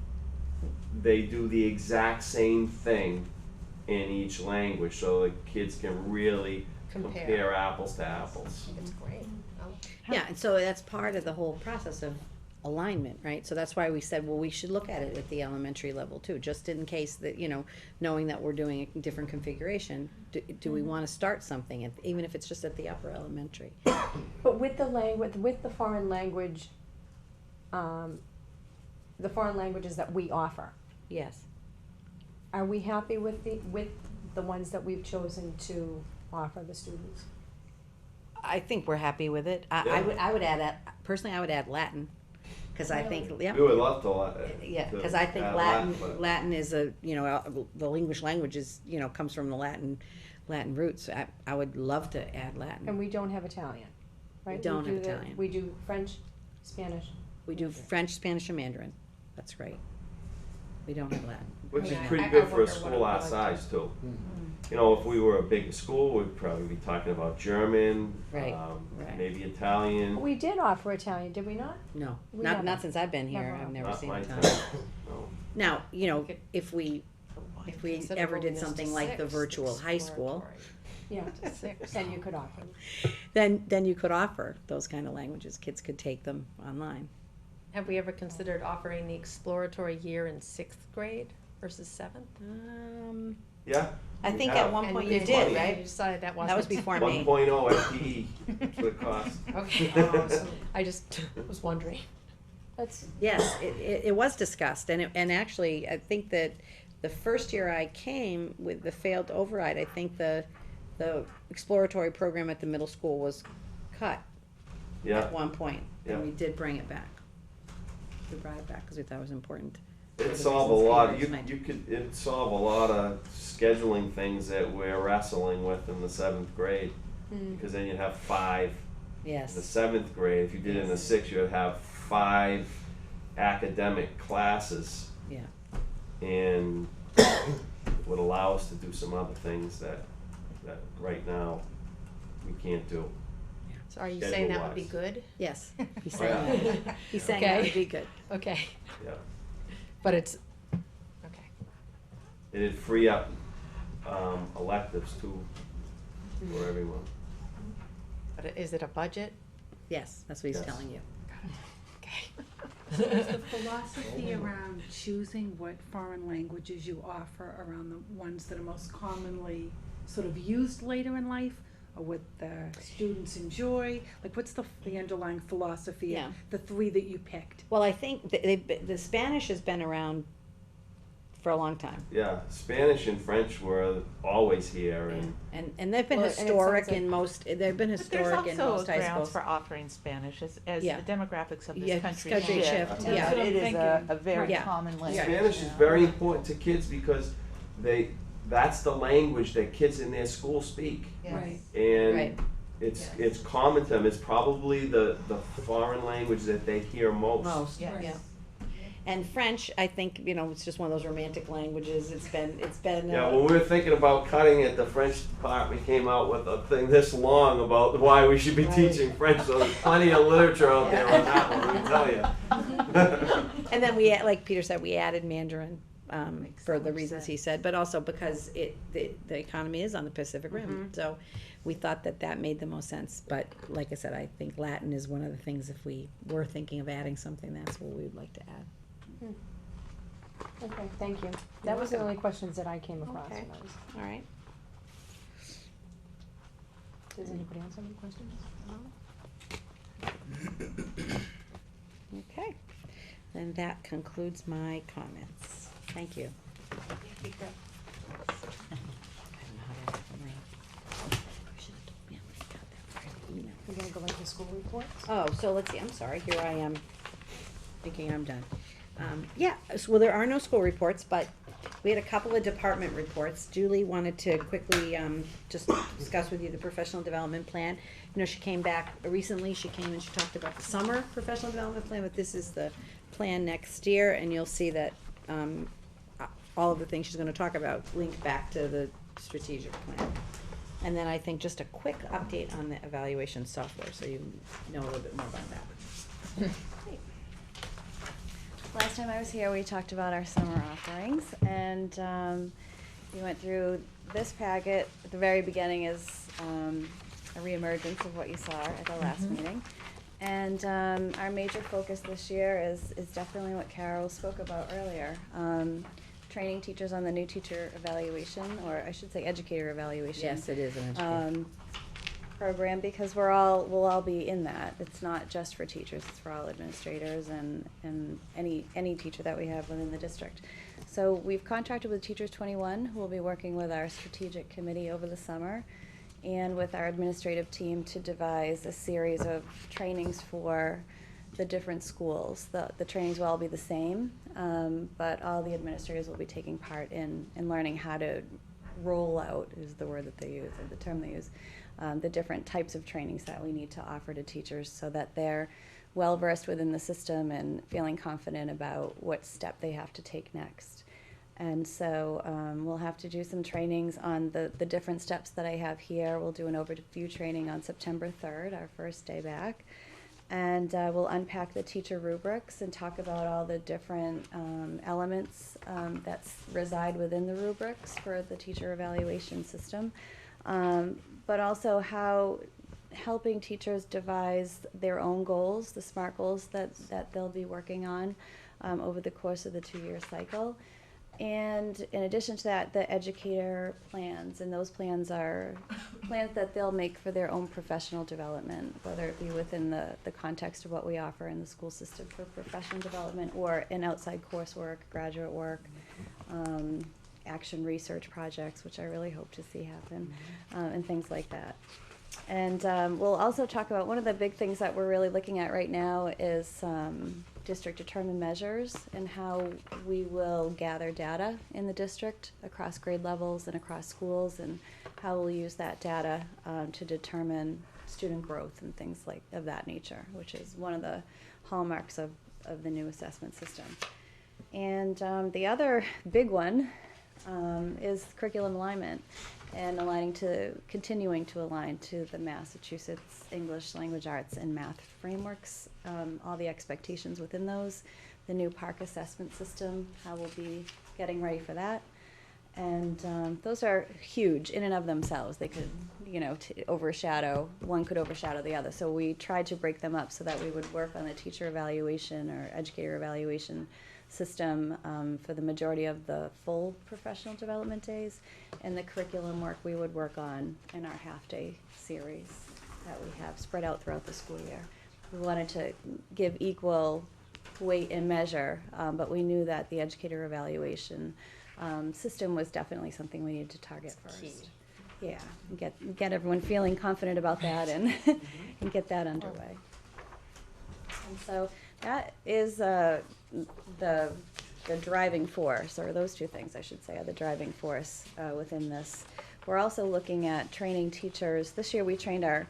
they do the exact same thing in each language, so the kids can really compare apples to apples. It's great. Yeah, and so that's part of the whole process of alignment, right? So that's why we said, well, we should look at it at the elementary level too, just in case that, knowing that we're doing a different configuration, do we wanna start something, even if it's just at the upper elementary? But with the foreign language, the foreign languages that we offer, Yes. are we happy with the ones that we've chosen to offer the students? I think we're happy with it. I would add that, personally, I would add Latin, cause I think, yeah. We would love to. Yeah, to because I think add but- Latin is the English language is, comes from the Latin roots. I would love to add And Latin. we don't have Italian, right? We don't do have Italian. We do French, Spanish. We do French, Spanish, and Mandarin. That's right. We don't have Latin. Which is Yeah, pretty I good for wonder a what school it our would size too. Mm. If we were a bigger school, we'd probably be talking about German, Right, right. maybe Italian. We did offer Italian, did we not? No, We not haven't. since I've been here. Never. I've never Not seen my Italian. time. No. Now, if we Consider ever moving did this to something like the 6, virtual high school, exploratory. Yeah, To 6. then you could offer. then you could offer those kind of languages. Kids could take them online. Have we ever considered offering the exploratory year in 6th grade versus 7th? Yeah. I we think have. at one point And you you did, You right? decided that wasn't. That was before me. 1.0 FTE. That's what it costs. Okay. I just was wondering. That's, Yes, it was discussed, and actually, I think that the first year I came with the failed override, I think the exploratory program at the middle school was cut Yeah. at one point, Yeah. and we did bring it back. We brought it back because we thought it was important. It'd For the solve a reasons lot, Kate you mentioned. could, it'd solve a lot of scheduling things that we're wrestling with in the 7th grade. Because then you'd have 5 in the Yes, 7th grade. If you did it in the 6th, you'd have 5 academic classes. yeah. And would allow us to do some other things that right now we can't do. So are you saying that would be Schedule-wise. good? Yes, he's Oh, saying yeah. that. He's saying that Okay. would be good. Okay, Yeah. but it's, okay. It'd free up electives too for everyone. But is it a budget? Yes, that's what he's Yes. telling you. Okay. Is the philosophy around choosing what foreign languages you offer around the ones that are most commonly sort of used later in life, or what the students enjoy? Like, what's the underlying philosophy Yeah. of the 3 that you picked? Well, I think the Spanish has been around for a long time. Yeah, Spanish and French were always here, And they've been Well, and it historic sounds like- in most, they've been But historic in there's also most high grounds schools. for offering Spanish as Yeah. the demographics of Yeah, this country country shift. shift, That's yeah. what I'm It is a thinking. very Yeah. common language. Spanish is very important to kids because that's the language that kids in their school speak. Right. And Right. it's common to them. It's probably the foreign language that they hear most. Most, Yes. yeah. And French, I think, it's just one of those romantic languages. It's been. Yeah, when we were thinking about cutting it, the French department came out with a thing this long about why we should be teaching French. So there's plenty of literature out there on that one, let me tell you. And then like Peter said, we added Mandarin for the reasons he said, but also because the economy is on the Pacific Rim. So we thought that made the most sense. But like I said, I think Latin is one of the things, if we were thinking of adding something, that's what we would like to add. okay, thank you. That was the only questions that I came across Okay. when I was, All right. does anybody else have any questions? Okay. Then that concludes my comments. Thank you. secret. We're gonna go into school reports? Oh, so let's see, I'm sorry, here I am, thinking I'm done. Yeah, well, there are no school reports, but we had a couple of department reports. Julie wanted to quickly, just discuss with you the professional development plan. You know, she came back recently, she came and she talked about the summer professional development plan, but this is the plan next year, and you'll see that, all of the things she's gonna talk about link back to the strategic plan. And then I think just a quick update on the evaluation software, so you know a little bit more about that. Last time I was here, we talked about our summer offerings, and we went through this packet. At the very beginning is a reemergence of what you saw at the last meeting. And our major focus this year is definitely what Carol spoke about earlier. Training teachers on the new teacher evaluation, or I should say educator evaluation. Yes, it is an education. Program, because we'll all be in that. It's not just for teachers, it's for all administrators and any teacher that we have within the district. So we've contracted with Teachers 21, who will be working with our strategic committee over the summer and with our administrative team to devise a series of trainings for the different schools. The trainings will all be the same, but all the administrators will be taking part in learning how to roll out, is the word that they use, or the term they use, the different types of trainings that we need to offer to teachers so that they're well versed within the system and feeling confident about what step they have to take next. And so we'll have to do some trainings on the different steps that I have here. We'll do an overview training on September 3rd, our first day back. And we'll unpack the teacher rubrics and talk about all the different elements that reside within the rubrics for the teacher evaluation system. But also how helping teachers devise their own goals, the SMART goals that they'll be working on over the course of the 2-year cycle. And in addition to that, the educator plans, and those plans are plans that they'll make for their own professional development, whether it be within the context of what we offer in the school system for professional development or in outside coursework, graduate work, action research projects, which I really hope to see happen, and things like that. And we'll also talk about one of the big things that we're really looking at right now is district determined measures and how we will gather data in the district across grade levels and across schools, and how we'll use that data to determine student growth and things like of that nature, which is one of the hallmarks of the new assessment system. And the other big one is curriculum alignment and continuing to align to the Massachusetts English Language Arts and Math frameworks, all the expectations within those, the new PARC assessment system, how we'll be getting ready for that. And those are huge in and of themselves. They could, one could overshadow the other. So we tried to break them up so that we would work on the teacher evaluation or educator evaluation system for the majority of the full professional development days, and the curriculum work we would work on in our half-day series that we have spread out throughout the school year. We wanted to give equal weight and measure, but we knew that the educator evaluation system was definitely something we needed to target first. Key. Yeah, get everyone feeling confident about that and and get that underway. And so that is the driving force, or those two things I should say are the driving force within this. We're also looking at training teachers. This year we trained our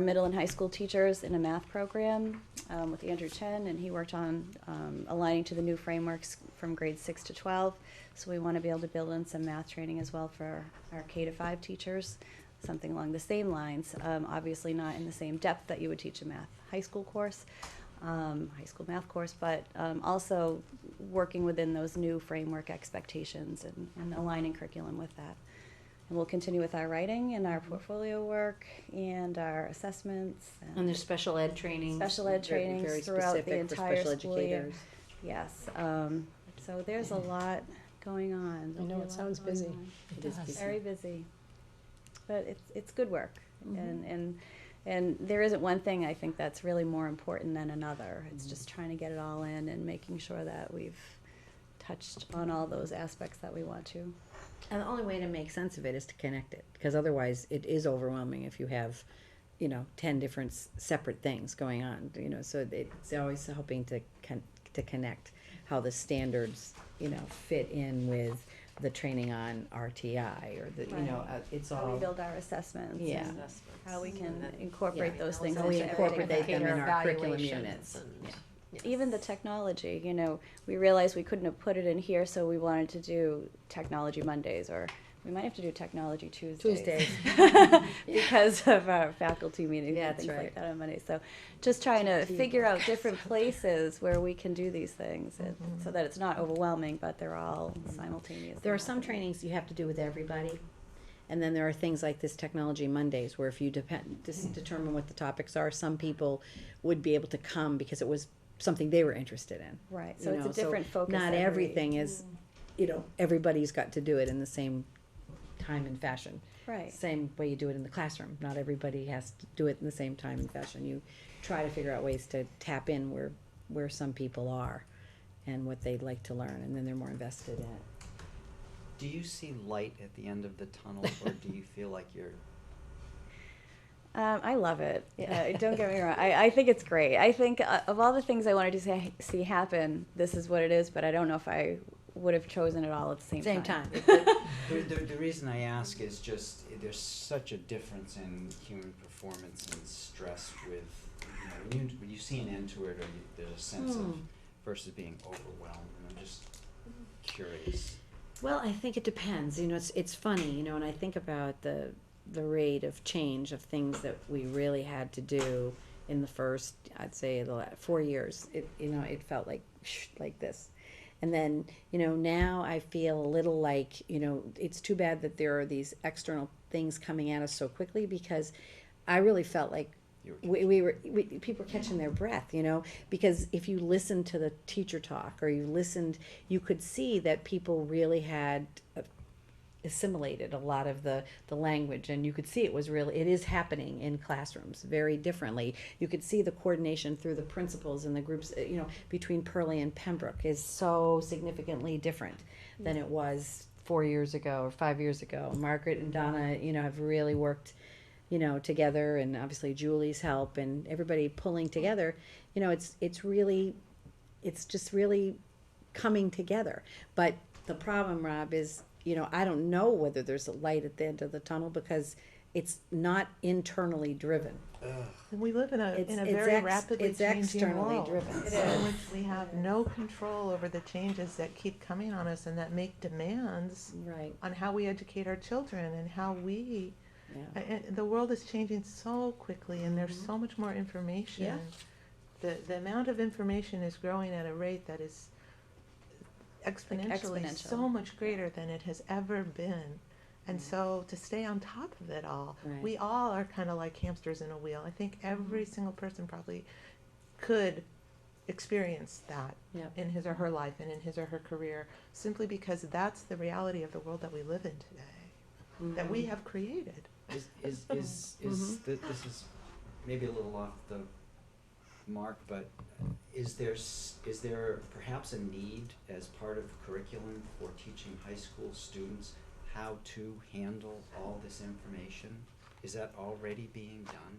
middle and high school teachers in a math program with Andrew Chen, and he worked on aligning to the new frameworks from grades 6 to 12. So we want to be able to build in some math training as well for our K-5 teachers, something along the same lines. Obviously not in the same depth that you would teach a math high school course, high school math course, but also working within those new framework expectations and aligning curriculum with that. And we'll continue with our writing and our portfolio work and our assessments. And there's special ed trainings. Special ed trainings very throughout the specific for entire special school year. educators. Yes, so there's a lot going on. I know, There'll be it a sounds lot going busy. on. It is busy. Very busy, but it's good work, and there isn't one thing I think that's really more important than another. It's just trying to get it all in and making sure that we've touched on all those aspects that we want to. And the only way to make sense of it is to connect it, because otherwise it is overwhelming if you have, 10 different separate things going on, so it's always hoping to connect how the standards, fit in with the training on RTI or the, Right. it's How we all, build our assessments. Yeah. and how we can incorporate Yeah. those things how we into everything. incorporate them in our curriculum Evaluations units. and- Yeah. Yes. Even the technology, we realized we couldn't have put it in here, so we wanted to do technology Mondays, or we might have to do technology Tuesdays. Because of our faculty meetings Yeah, and that's things like right. that on Mondays. So just trying to figure out different places where we can do these things, so that it's not overwhelming, but they're all simultaneous. There are some trainings you have to do with everybody, and then there are things like this Technology Mondays, where if you determine what the topics are, some people would be able to come because it was something they were interested in. Right, so you it's know, a different focus. Not every- everything is, everybody's got to do it in the same time and fashion. Right. Same way you do it in the classroom. Not everybody has to do it in the same time and fashion. You try to figure out ways to tap in where some people are and what they'd like to learn, and then they're more invested in it. Do you see light at the end of the tunnel, or do you feel like you're? I love it. Don't get me wrong. I think it's great. I think of all the things I wanted to see happen, this is what it is, but I don't know if I would have chosen it all at the same time. The reason I ask is just there's such a difference in human performance and stress with when you see an end to it, or there's a sense of versus being overwhelmed. And I'm just curious. Well, I think it depends. It's funny, and I think about the rate of change of things that we really had to do in the first, I'd say, the last 4 years. It felt like this. And then, now I feel a little like, it's too bad that there are these external things coming at us so quickly, because I really felt like people were catching their breath, because if you listened to the teacher talk, or you could see that people really had assimilated a lot of the language, and you could see it is happening in classrooms very differently. You could see the coordination through the principals and the groups, between Pearlie and Pembroke is so significantly different than it was 4 years ago or 5 years ago. Margaret and Donna, have really worked together, and obviously Julie's help and everybody pulling together, it's just really coming together. But the problem, Rob, is, I don't know whether there's a light at the end of the tunnel, because it's not internally driven. And we live in a It's very rapidly it's changing externally world. driven. In which we have no control over the changes that keep coming on us and that make demands Right. on how we educate our children and how we. Yeah. And the world is changing so quickly, and there's so much more information. Yeah. The amount of information is growing at a rate that is exponentially exponential. so much greater than it has ever been. And so to stay on top of it all, Right. we all are kind of like hamsters in a wheel. I think every single person probably could experience that Yep. in his or her life and in his or her career, simply because that's the reality of the world that we live in today, that we have created. Is this is maybe a little off the mark, but is there perhaps a need as part of curriculum for teaching high school students how to handle all this information? Is that already being done?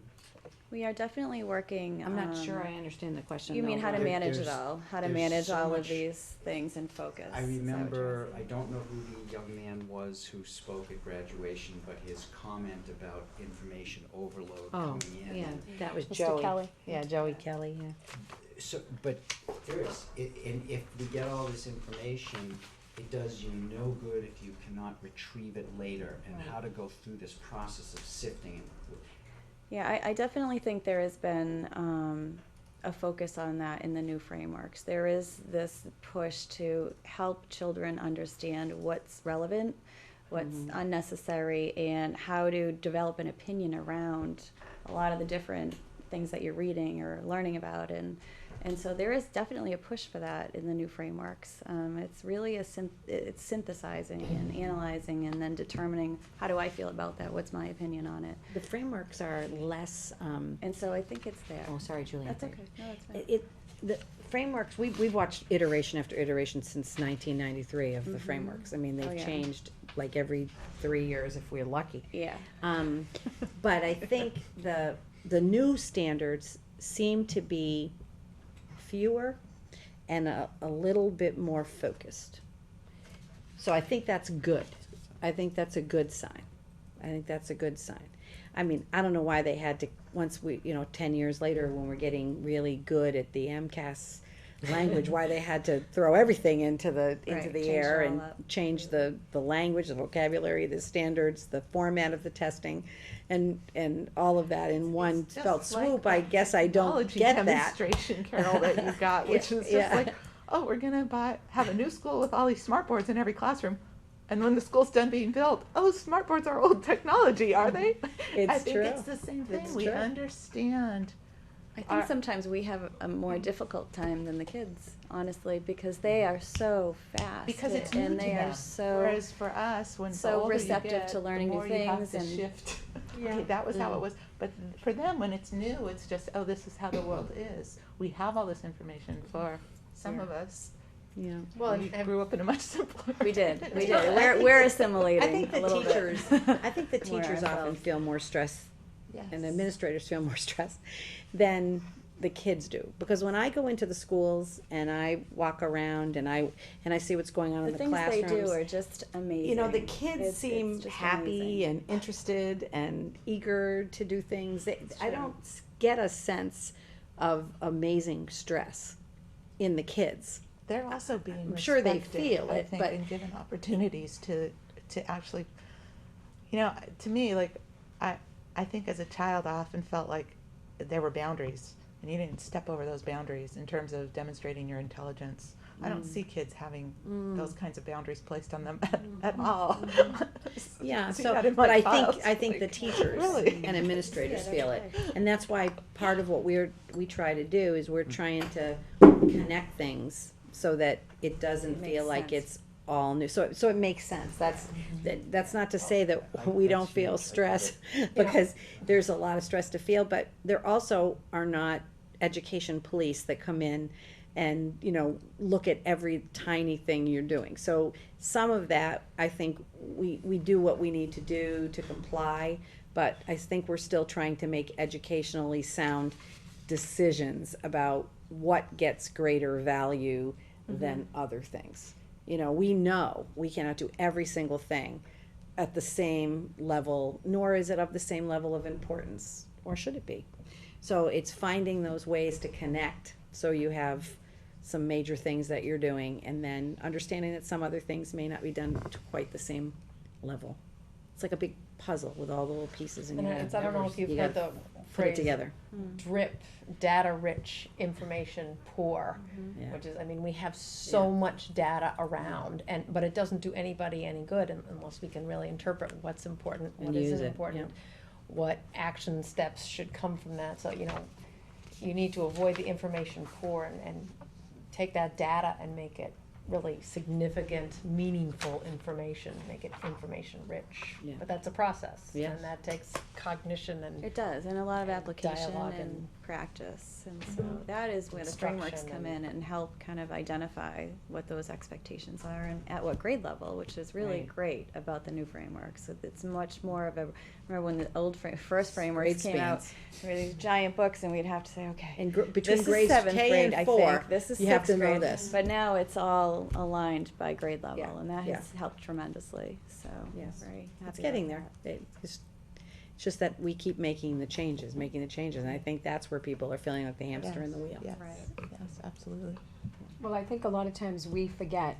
We are definitely working. I'm not sure I understand the question. You mean though, how to Rob. manage it There's- all? How to there's manage so all of much- these things and focus? I Is that what you're remember, I saying? don't know who the young man was who spoke at graduation, but his comment about information overload Oh, coming in. yeah, that was Mr. Joey. Kelly. Yeah, Joey Kelly, yeah. So, but there is, and if we get all this information, it does you no good if you cannot retrieve it later, and how to go through this process of sifting. Yeah, I definitely think there has been a focus on that in the new frameworks. There is this push to help children understand what's relevant, what's unnecessary, and how to develop an opinion around a lot of the different things that you're reading or learning about. And so there is definitely a push for that in the new frameworks. It's really it's synthesizing and analyzing and then determining, how do I feel about that? What's my opinion on it? The frameworks are less, And so I think it's there. oh, sorry, Julie. That's okay. No, that's fine. The frameworks, we've watched iteration after iteration since 1993 of the frameworks. I mean, Oh, they've yeah. changed like every 3 years if we're lucky. Yeah. But I think the new standards seem to be fewer and a little bit more focused. So I think that's good. I think that's a good sign. I think that's a good sign. I mean, I don't know why they had to, once we, 10 years later, when we're getting really good at the MCAS language, why they had to throw everything into the Right, change air it all and up. change the language, the vocabulary, the standards, the format of the testing, and all of that in one It's just felt like swoop. the I guess I don't technology get that. demonstration, Carol, that you got, which is just Yeah. like, oh, we're gonna have a new school with all these smart boards in every classroom. And when the school's done being built, oh, smart boards are old technology, are they? It's I think true. it's the same thing. It's We true. understand. I think sometimes we have a more difficult time than the kids, honestly, because they are so fast. Because it's new and to they them. are so Whereas for us, when so the older you receptive get, to learning the new more you have things to and- shift. Okay, that was how it was. But for them, when it's new, it's just, oh, this is how the world is. We have all this information. For some Yeah. of us, Yeah. Well, we and grew up in a much simpler. we did. We Well, did. I We're, think- we're assimilating I think a the little teachers, bit. I think the More teachers often ourselves. feel more stress Yes. and administrators feel more stress than the kids do. Because when I go into the schools and I walk around and I see what's going on The in the things they classrooms. do are just amazing. You know, the kids It's seem just happy amazing. and interested and eager to do things. I true. don't get a sense of amazing stress in the kids. They're also being I'm sure they respected, feel I it, think, but- and given opportunities to actually, to me, like, I think as a child, I often felt like there were boundaries, and you didn't step over those boundaries in terms of demonstrating your intelligence. I don't see kids having those kinds of boundaries placed on them at all. Yeah, See so, that in but my I files, think the like, teachers really? and administrators Yeah, feel that's it. And that's why part of what we try to do is we're trying to connect things so that it doesn't It makes feel like sense. it's all new. So it makes sense. That's not to say that we don't feel stress, because there's a lot of stress to feel, but there also are not education police that come in and, look at every tiny thing you're doing. So some of that, I think we do what we need to do to comply, but I think we're still trying to make educationally sound decisions about what gets greater value than other things. We know we cannot do every single thing at the same level, nor is it of the same level of importance, or should it be? So it's finding those ways to connect, so you have some major things that you're doing, and then understanding that some other things may not be done to quite the same level. It's like a big puzzle with all the little pieces, and And you it's, gotta I don't know if you've you heard gotta the put it phrase together. drip, data-rich, information poor, Yeah. which is, I mean, we have so much data around, but it doesn't do anybody any good unless we can really interpret what's important, And what use isn't it, important, what action steps should come from that. So, you need to avoid the information poor and take that data and make it really significant, meaningful information, make it information rich. Yeah. But that's a process, Yes. and that takes cognition and It does, and a lot of and application dialogue and and- practice, and so that is where the frameworks Instruction come and- in and help kind of identify what those expectations are and at what grade level, which is really Right. great about the new frameworks. So it's much more of a, remember when the old first frameworks Grade came out, spans. there were these giant books and we'd have to say, okay, And between this is grades seventh K grade, and I 4, think, this is you have to sixth know grade. this. But now it's all aligned by grade level, Yeah, and that yeah. has helped tremendously, so Yes. very happy It's getting about there. that. It's just that we keep making the changes, and I think that's where people are feeling like the hamster in the wheel. Yes, Right. yes, absolutely. Well, I think a lot of times we forget,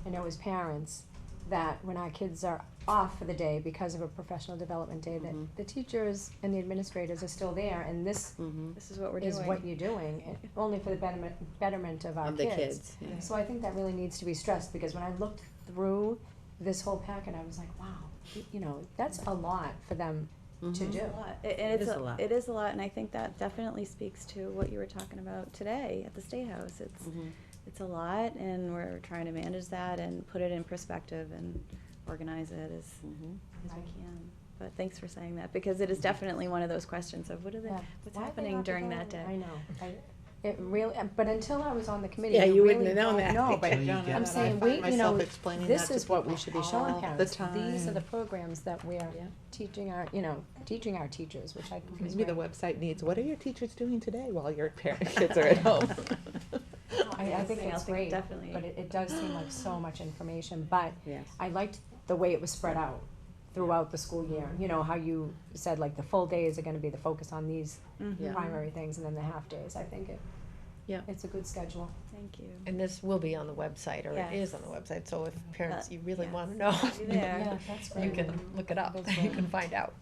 I know as parents, that when our kids are off for the day because of a professional development day, that the teachers and the administrators are still there, and this Mm-hmm. This is what we're is doing. what you're doing, and only for the betterment of our Of the kids, yeah. So I think that really needs to be stressed, because when I looked through this whole packet, I was like, wow, that's a lot for them to Mhm. do. A lot. And It it's is a lot. It is a lot, and I think that definitely speaks to what you were talking about today at the State House. It's a lot, and we're trying to manage that and put it in perspective and organize it as we can. But thanks for saying that, because it is definitely one of those questions of Yeah. what's Why are they happening not during that available? day. I know, It really, but until I was on the committee, Yeah, you you really wouldn't have known don't that. know, but Until you get I'm it. saying, I we, find you know, myself explaining this that is to what we people should be showing all the parents. These are time. the programs that we're Yeah. teaching our, you know, teaching our teachers, which I think is Maybe the great. website needs, what are your teachers doing today while your kids are at home? I think I'll it's think great, definitely. but it does seem like so much information, but Yes. I liked the way it was spread out throughout the school year. You know, how you said like the full days are gonna be the focus on these Yeah. primary things and then the half days. I think Yeah. it's a good schedule. Thank you. And this will be on the website, or it is Yes. on the website, so if parents, you really yes. wanna know, Be there. Yeah, that's great. you can look it up, That's you great. can find out.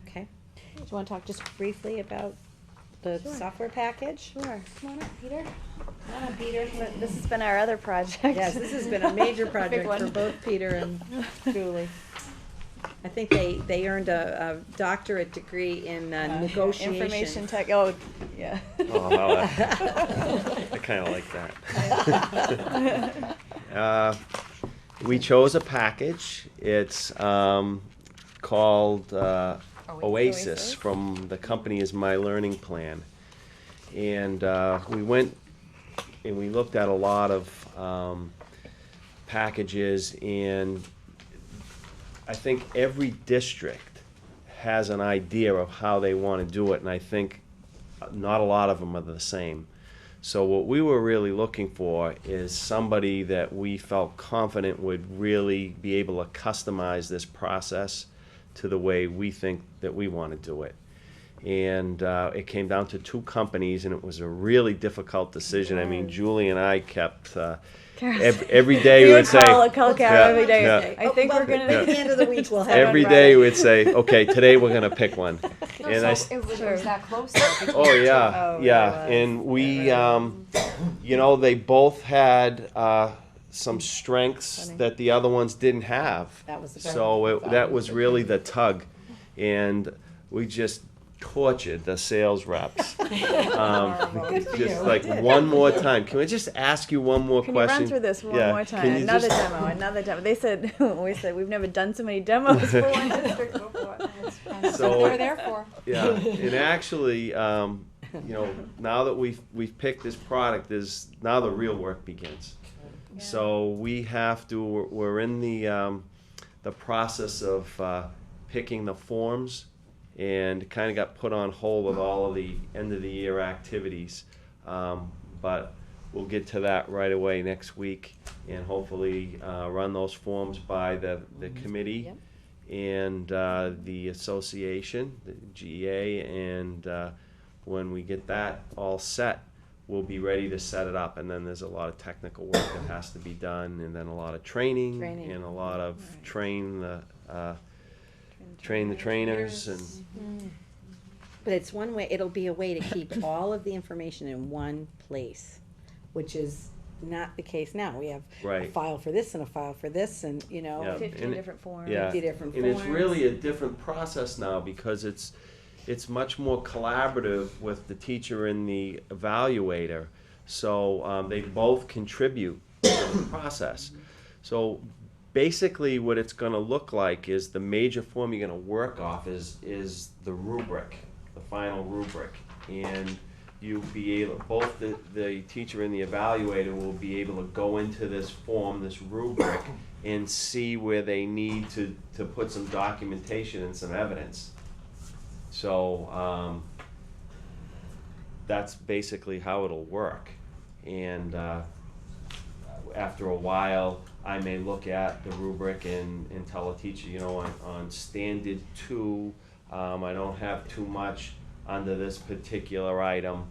Okay. Do you wanna talk just briefly about the software package? Sure. Come on up, Peter. Come on up, Peter. This has been our other project. Yes, this has been a major Big project one. for both Peter and Julie. I think they earned a doctorate degree in negotiation. Information tech, oh, yeah. Oh, wow, I kinda like that. We chose a package. It's called Oasis from the company is My Learning Plan. And we went and we looked at a lot of packages, and I think every district has an idea of how they want to do it, and I think not a lot of them are the same. So what we were really looking for is somebody that we felt confident would really be able to customize this process to the way we think that we want to do it. And it came down to two companies, and it was a really difficult decision. I mean, Julie and I kept every day we would say, Call Carol every day. yeah. I think we're gonna. At the end of the week, we'll have. every day we'd say, okay, today we're gonna pick one. No, And so I it was that close though. between Oh the two. yeah, Oh, it yeah, really was. and we, you know, they both had some strengths Funny. that the other ones didn't have. That was the So that was really the tug, and we just tortured the sales reps. Just like one more time. Can we just ask you one more Can you question? run through this one Yeah, more can time? you Another just- demo, another demo. They said, we said, we've never done so many demos for one district before. That's So- what they're there for. Yeah, and actually, you know, now that we've picked this product, now the real work begins. So we have to. We're in the process of picking the forms, and kind of got put on hold with all of the end of the year activities. But we'll get to that right away next week, and hopefully run those forms by the committee. Yep. And the association, the GEA, and when we get that all set, we'll be ready to set it up. And then there's a lot of technical work that has to be done, and then a lot of training. Training. And a lot of Right. train the trainers and But it's one way, it'll be a way to keep all of the information in one place, which is not the case now. We have a Right. file for this and a file for this, and, you know. Yeah. 15 And- different forms. yeah, 50 different and it's forms. really a different process now because it's much more collaborative with the teacher and the evaluator. So they both contribute to the process. So basically, what it's going to look like is the major form you're going to work off is the rubric, the final rubric, and you'll be able, both the teacher and the evaluator will be able to go into this form, this rubric, and see where they need to put some documentation and some evidence. So that's basically how it'll work. And after a while, I may look at the rubric and tell a teacher, you know, on standard 2, I don't have too much under this particular item.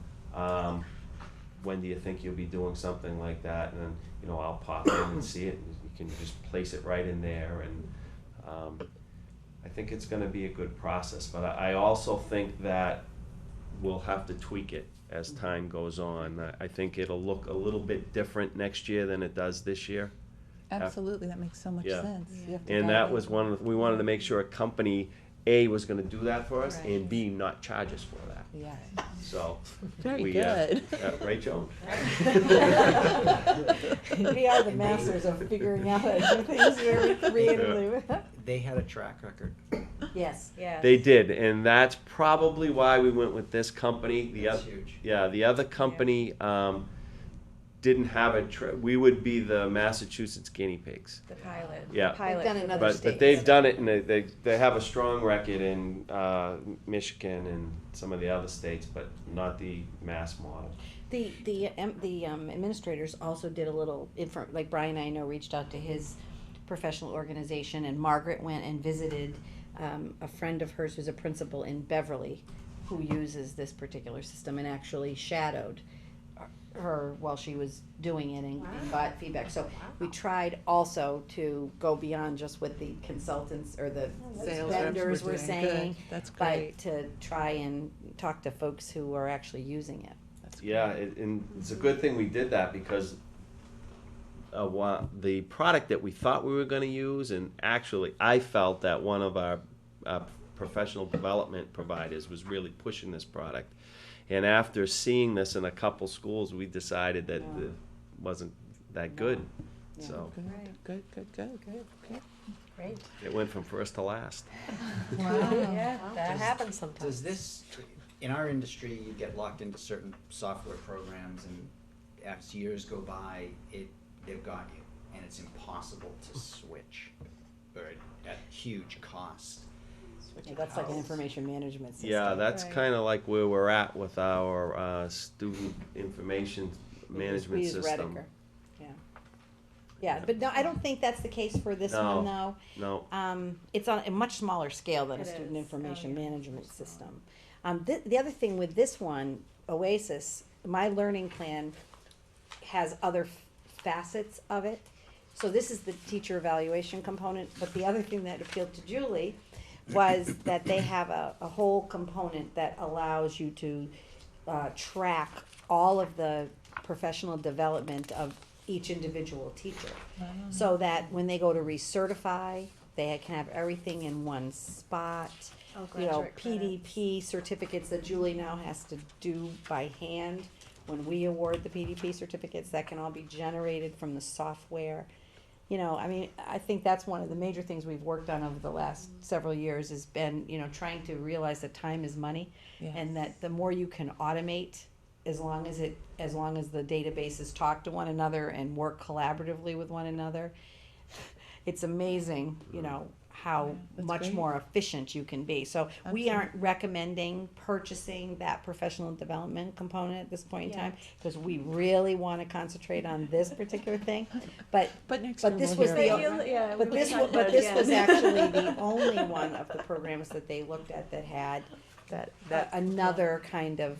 When do you think you'll be doing something like that? And then, you know, I'll pop in and see it, and you can just place it right in there. And I think it's gonna be a good process, but I also think that we'll have to tweak it as time goes on. I think it'll look a little bit different next year than it does this year. Absolutely, that makes so much Yeah. sense. You have to And that guide was it. one of the, we wanted to make sure a company, A, was gonna do that for us, Right. and B, not charge us for that. Yes. So, Very we, good. right, Joan? We are the masters of figuring out how to do things very creatively. they had a track record Yes. Yes. They did, and that's probably why we went with this company. That's huge. Yeah, the other company didn't have we would be the Massachusetts guinea pigs. The pilot. Yeah. The pilot. They've done it in for other the- states. But they've done it, and they have a strong record in Michigan and some of the other states, but not the Mass model. The administrators also did a little, like Brian, I know, reached out to his professional organization, and Margaret went and visited a friend of hers who's a principal in Beverly who uses this particular system and actually shadowed her while she was doing it and got feedback. So we tried also to go beyond just what the consultants or the Sales reps vendors were were doing. saying, Good. That's but great. to try and talk to folks who are actually using it. Yeah, and it's a good thing we did that because the product that we thought we were going to use, and actually I felt that one of our professional development providers was really pushing this product. And after seeing this in a couple schools, we decided that it wasn't that good. Yeah. So Good. Great. it went from first to last. Yeah, that happens sometimes. Does this, in our industry, you get locked into certain software programs, and as years go by, they've got you, and it's impossible to switch, or at huge cost. Yeah, that's like an information management system. Yeah, that's Right. kind of like where we're at with our student information management We use system. Rediker. Yeah. Yeah, but no, I don't think that's the case for this No. one, though. No, It's on a much smaller scale than a It student is. information Oh, yeah. management system. The other thing with this one, Oasis, my learning plan has other facets of it. So this is the teacher evaluation component, but the other thing that appealed to Julie was that they have a whole component that allows you to track all of the professional development of each individual teacher. So that when they go to recertify, they can have everything in one spot. Oh, You know, graduate credits. PDP certificates that Julie now has to do by hand. When we award the PDP certificates, that can all be generated from the software. You know, I mean, I think that's one of the major things we've worked on over the last several years has been, you know, trying to realize that time is money. Yes. And that the more you can automate, as long as the databases talk to one another and work collaboratively with one another, it's amazing, you know, how that's much great. more efficient you can be. So we aren't recommending purchasing that professional development component at this point in time, because we really wanna concentrate on this particular thing. But next year this we'll was hear the, about it. Yeah, but we this, can wa- talk but about it this was again. actually the only one of the programs that they looked at that had That another kind of,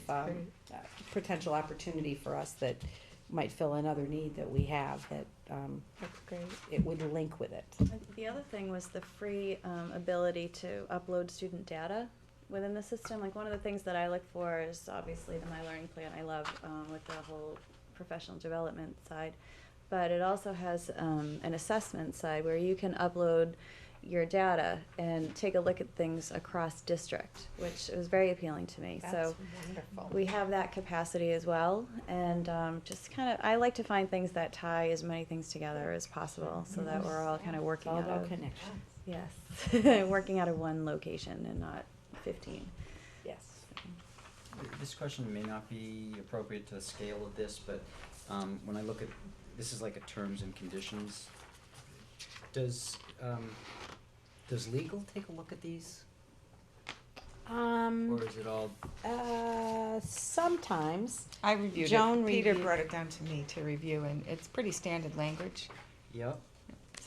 potential opportunity for us that might fill another need that we have, that, That's great. it would link with it. The other thing was the free ability to upload student data within the system. Like, one of the things that I look for is obviously the My Learning Plan I love with the whole professional development side. But it also has an assessment side where you can upload your data and take a look at things across district, which was very appealing to me. That's So wonderful. we have that capacity as well, and just kind of, I like to find things that tie as many things together as possible, so that we're all kind of It's working all out about of, connection. yes, working out of one location and not 15. Yes. This question may not be appropriate to the scale of this, but when I look at, this is like a terms and conditions. Does legal take a look at these, or is it all? Sometimes. I reviewed Joan it. Peter reviewed- brought it down to me to review, and it's pretty standard language. Yep.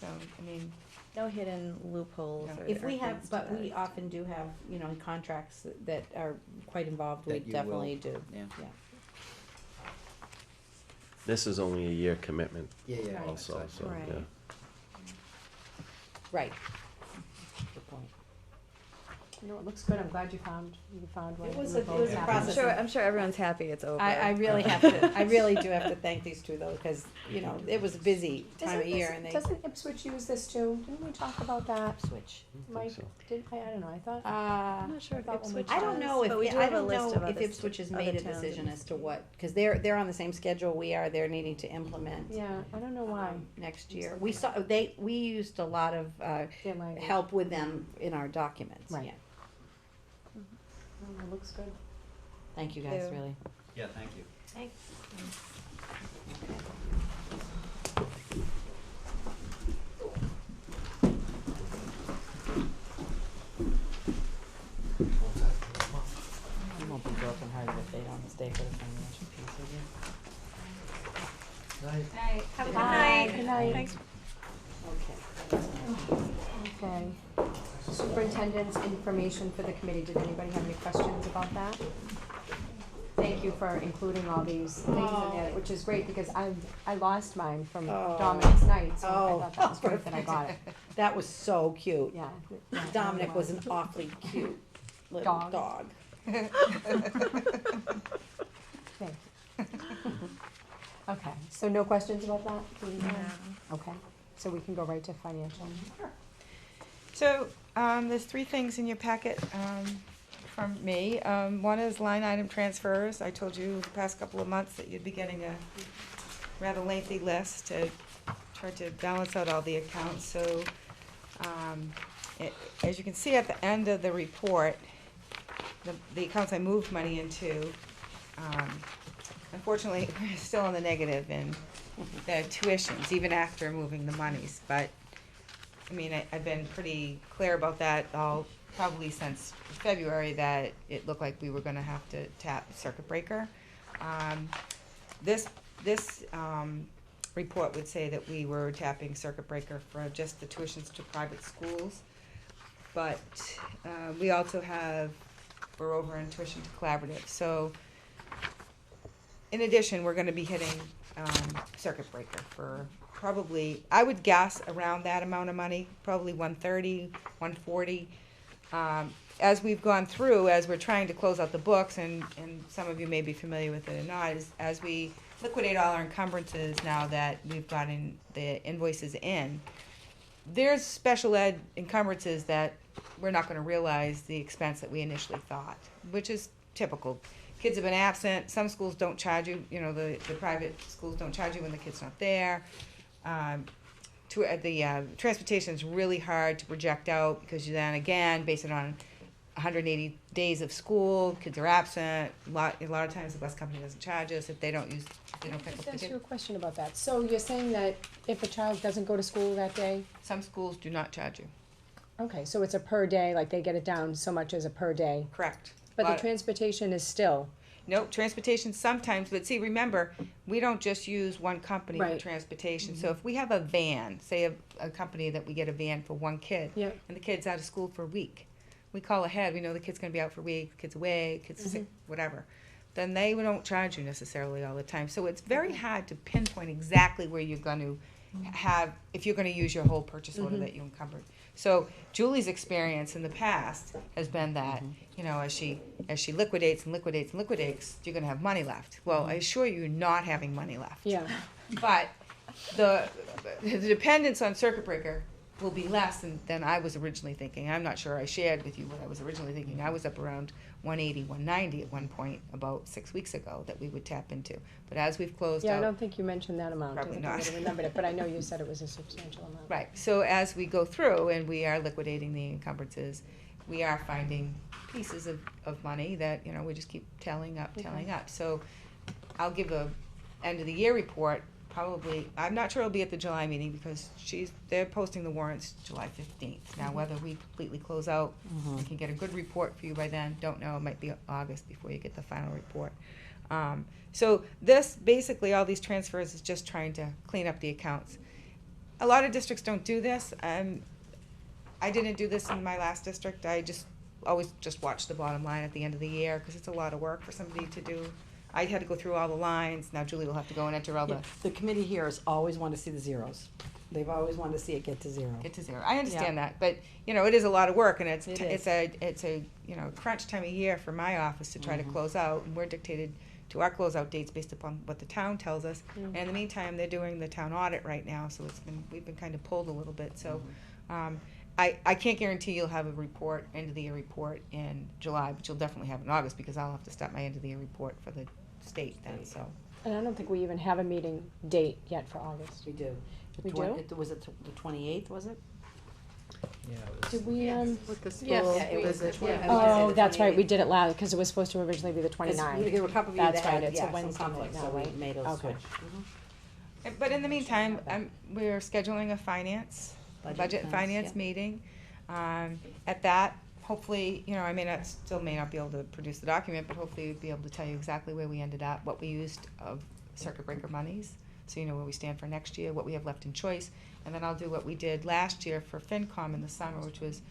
So, I mean, No hidden loopholes or If we or have, things to but we that. often do have, you know, contracts that are quite involved, we That you definitely will- do. Yeah. this is only a year commitment Yeah. also, exactly. so, Right. yeah. Right. Good point. No, it looks good, I'm glad you found one. It was You a- were it was both a happy. process. I'm sure everyone's happy it's over. I really have to, I really do have to thank these two though, because, you know, it was a busy time of year and they. Doesn't Ipswich use this too? Didn't we talk about that? Switch. Mike, I don't know, I thought. I'm not sure if Thought when we Ipswich I don't know if, but we do I have a don't list know of if other Ipswich has other made a towns decision in- as to what, because they're on the same schedule we are, they're needing to implement. Yeah, I don't know why. Next year. We used a lot of, Their language. help with them in our documents, Right. yeah. Oh, it looks good. Thank you guys, Ew. really. Yeah, thank you. Thanks. You won't be brokenhearted if they don't stay for the financial piece, will you? Have a good Bye. night. Good night. Thanks. Okay. Okay. Superintendent's information for the committee, did anybody have any questions about that? Thank you for including all these things in there, which is great, because I lost mine from Oh. Dominic's night, so I Oh. thought that was great that I got it, That was so cute. yeah. Dominic was an awfully cute little Dog. dog. Thank you. Okay, so no questions about that? Okay, so we can go right to financial. So, there's three things in your packet, from me. One is line item transfers. I told you the past couple of months that you'd be getting a rather lengthy list to try to balance out all the accounts. So, as you can see at the end of the report, the accounts I moved money into, unfortunately, we're still in the negative in the tuitions, even after moving the monies. But, I mean, I've been pretty clear about that probably since February, that it looked like we were gonna have to tap circuit breaker. This report would say that we were tapping circuit breaker for just the tuitions to private schools. But we also we're over in tuition to collaborative. So in addition, we're gonna be hitting circuit breaker for probably, I would guess, around that amount of money, probably 130, 140. As we've gone through, as we're trying to close out the books, and some of you may be familiar with it or not, is as we liquidate all our encumbrances now that we've gotten the invoices in, there's special ed encumbrances that we're not gonna realize the expense that we initially thought, which is typical. Kids have been absent, some schools don't charge you, the private schools don't charge you when the kid's not there. Transportation is really hard to project out, because you then again base it on 180 days of school, kids are absent, a lot of times the bus company doesn't charge us if they don't pick up Just the ask you a kid. question about that. So you're saying that if a child doesn't go to school that day, Some schools do not charge you, okay, so it's a per day, like they get it down so much as a per day. correct. But the Lot- transportation is still, No, transportation sometimes, but see, remember, we don't just use one company for Right. transportation. So if we have a van, say a company that we get a van for one kid, yeah, and the kid's out of school for a week, we call ahead, we know the kid's gonna be out for a week, the kid's away, kid's sick, whatever. Then they don't charge you necessarily all the time. So it's very hard to pinpoint exactly where you're gonna have, if you're gonna use your whole purchase order that you encumbered. So Julie's experience in the past has been that, as she liquidates and liquidates and liquidates, you're gonna have money left. Well, I assure you, you're not having money left. yeah, But the dependence on circuit breaker will be less than I was originally thinking. I'm not sure I shared with you what I was originally thinking. I was up around 180, 190 at one point about 6 weeks ago that we would tap into. But as we've closed yeah, I out. don't think you mentioned that amount, I Probably think I not. would have remembered it, but I know you said it was a substantial amount. Right, so as we go through and we are liquidating the encumbrances, we are finding pieces of money that, we just keep telling up. So I'll give a end of the year report, probably, I'm not sure it'll be at the July meeting, because they're posting the warrants July 15th. Now, whether we completely close out, I can get a good report for you by then, don't know, it might be August before you get the final report. So this, basically, all these transfers is just trying to clean up the accounts. A lot of districts don't do this. I didn't do this in my last district. I always just watch the bottom line at the end of the year, because it's a lot of work for somebody to do. I had to go through all the lines. Now Julie will have to go and enter all the. The committee here has always wanted to see the zeros. they've always wanted to see it get to zero. get to zero. I understand that, but, you know, it is a lot of work, and it's, It it's a, you know, crunch time of year for my office to try to close out, and we're dictated to our closeout dates based upon what the town tells us. And in the meantime, they're doing the town audit right now, so we've been kind of pulled a little bit, so, I can't guarantee you'll have a report, end of the year report in July, but you'll definitely have it in August, because I'll have to start my end of the year report for the state then, so. And I don't think we even have a meeting date yet for August. We do. We Was it the 28th, was it? Yeah, it was. Did we, With the school. Yes, Yeah, it was the 20th. oh, that's right, we did it loud, because it was supposed to originally be the 'Cause 29th. There were a couple of you That's that right, had, it's a yeah, some Wednesday night conflicts, now, so we right? made those Okay. switch. But in the meantime, we're scheduling a budget and finance meeting. At that, hopefully, you know, I may not be able to produce the document, but hopefully we'll be able to tell you exactly where we ended up, what we used of circuit breaker monies, so you know where we stand for next year, what we have left in choice. And then I'll do what we did last year for FinCom in the summer, which was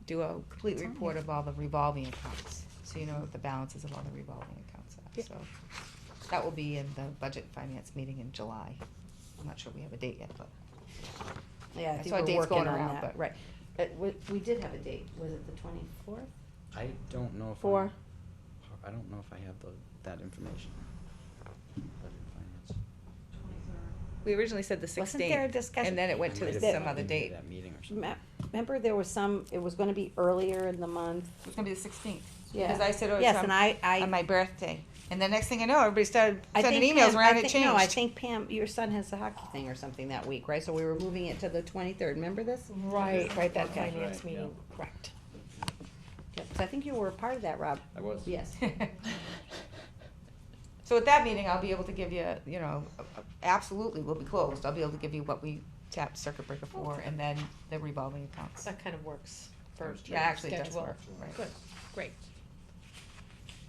do a complete report of all the revolving accounts, so you know what the balances of all the revolving accounts are. So that will be in the budget finance meeting in July. I'm not sure we have a date yet, but Yeah, I I think saw we're dates working going on around, that. but- Right. We did have a date. Was it the 24th? I don't know if For? I don't know if I have that information. Budget finance. we originally said the Wasn't there a 16th, discussion? and then it went I to might have some other been to date. that meeting or something. Remember there was it was gonna be earlier in the month? It was gonna be the 16th. Yeah. Because I said, oh, Yes, it's and on my birthday. And the next thing I know, everybody started I sending think emails Pam- around, I it think- No, I changed. think Pam, your son has a hockey thing or something that week, right? So we were moving it to the 23rd. Remember this? Right, that Okay. finance Right, meeting, correct. Yep. So I think you were a part of that, Rob. I was. Yes. So at that meeting, I'll be able to give you, you know, absolutely, we'll be closed. I'll be able to give you what we tapped circuit breaker for, and then the revolving accounts. That kind of works for Yeah, actually it does schedule. work, right. Good, great.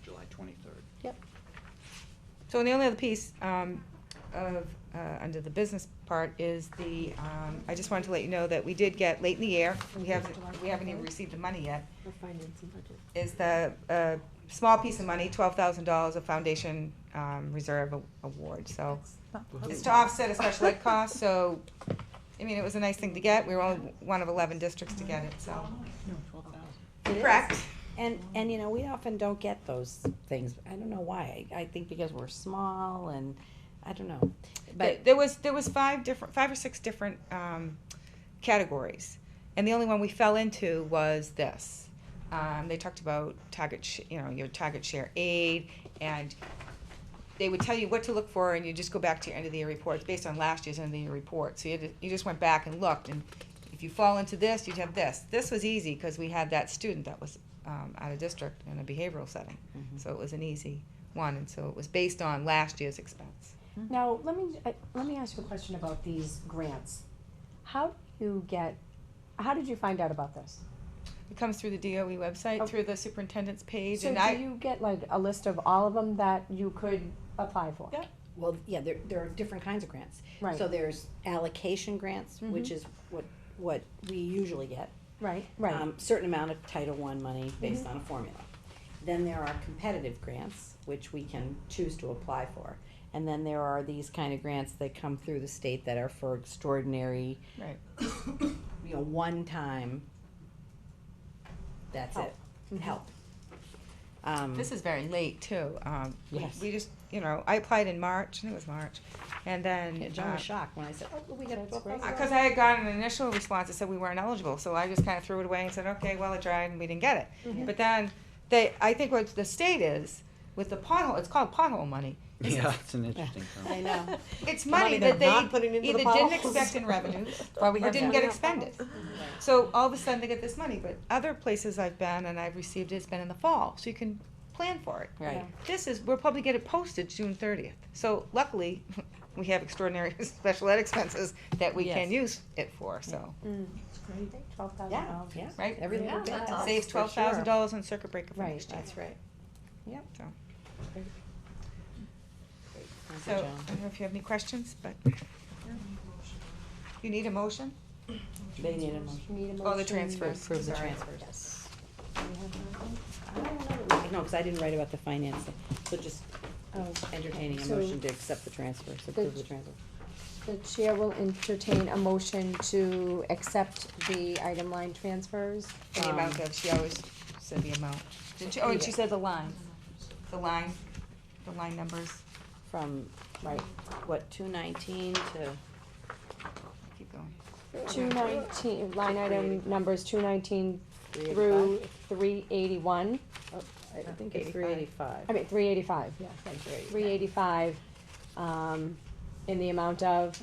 July 23rd. So the only other piece, under the business part is I just wanted to let you know that we did get late in the year, we haven't even received the money yet, For finance and budget. is the, small piece of money, $12,000 of foundation, reserve award, so. It's to offset a special ed cost, so, I mean, it was a nice thing to get, we were only one of 11 districts to get it, so. It is. Correct. And you know, we often don't get those things. I don't know why. I think because we're small and I don't know. But There was 5 or 6 different, categories, and the only one we fell into was this. They talked about your target share aid, and they would tell you what to look for, and you just go back to your end of the year reports based on last year's end of the year report. So you just went back and looked, and if you fall into this, you'd have this. This was easy because we had that student that was out of district in a behavioral setting, so it was an easy one, and so it was based on last year's expense. Now, let me ask you a question about these grants. How did you find out about this? It comes through the DOE website, Oh. through the superintendent's page, So and do you get like a list of all of them that you could apply for? Yeah. well, yeah, there are different kinds of grants. Right. So there's allocation grants, which is what we usually get. Right. Certain amount of Title I money based on a formula. Then there are competitive grants, which we can choose to apply for. And then there are these kind of grants that come through the state that are for extraordinary, Right. you know, one time, that's it, help. This is very late too. Yes. We just, you know, I applied in March, I think it was March, and then. Yeah, John was shocked when I said, oh, we got a That's great. Because I had gotten an initial response that said we weren't eligible, so I just kind of threw it away and said, okay, well, I tried and we didn't get it. But then I think what the state is, with the pothole, it's called pothole money. Yeah, it's an interesting term. I know. It's money money they're that they not putting into the either didn't potholes. expect in revenues Why we or have didn't that. get expended. So all of a sudden they get this money, but other places I've been and I've received it's been in the fall, so you can plan for it. Right. We'll probably get it posted June 30th. So luckily, we have extraordinary special ed expenses that we can use it for, so, $12,000. Yeah, right? every little Yeah, bit that's helps, Saves for sure. $12,000 on circuit breaker for Right, next year. That's right. Yep. So, Thank so you, I Joan. don't know if you have any questions, but. You need a motion? They need a motion. Need a Oh, the motion? transfers. Approve the Sorry. transfers. Yes. Do we have anything? I don't know that we- No, because I didn't write about the finance, so just Oh, entertaining a So- motion to accept the transfers, approve the transfer. The chair will entertain a motion to accept the item line transfers. And the amount of, she always said the amount. Did she, oh, and she said the line, the line numbers. From, right, what, 219 to, Keep going. 219, line item numbers 219 through 381. I think it's 385. I mean, 385, yeah, thank you. 385, in the amount of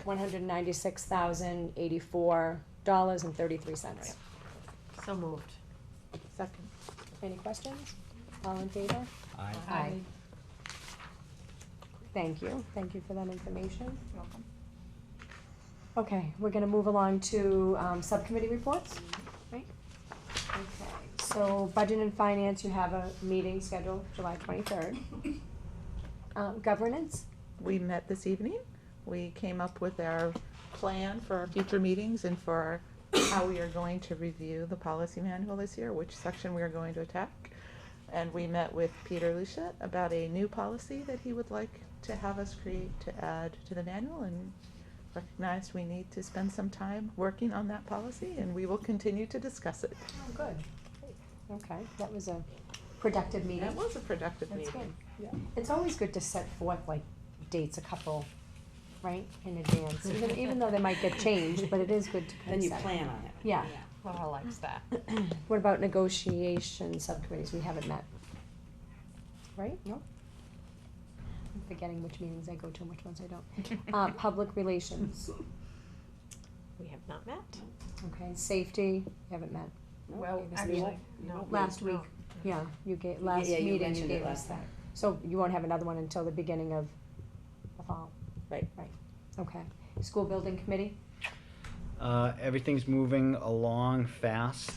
$196,084.33. So moved. Second. Any questions? All in favor? Aye. Aye. Thank you for that information. Welcome. Okay, we're gonna move along to, subcommittee reports, right? Okay, so budget and finance, you have a meeting scheduled July 23rd. Governance, We met this evening. We came up with our plan for our future meetings and for how we are going to review the policy manual this year, which section we are going to attack. And we met with Peter Lucia about a new policy that he would like to have us create to add to the manual, and recognized we need to spend some time working on that policy, and we will continue to discuss it. oh, good. Okay, that was a productive meeting. That was a productive That's meeting. good. It's always good to set forth like dates a couple, right, in advance, even though they might get changed, but it is good to kind Then of you set. plan on it. Yeah. Laura likes that. What about negotiation subcommittees? We haven't met. Right? No? I'm forgetting which meetings I go to and which ones I don't. Public relations, We have not met. okay, safety, haven't met. Well, gave us actually, the- no. Last no. week, yeah, you gave, last Yeah, you meeting, you mentioned it gave us last that. time. So you won't have another one until the beginning of the fall? Right. Right, okay. School building committee? Everything's moving along fast.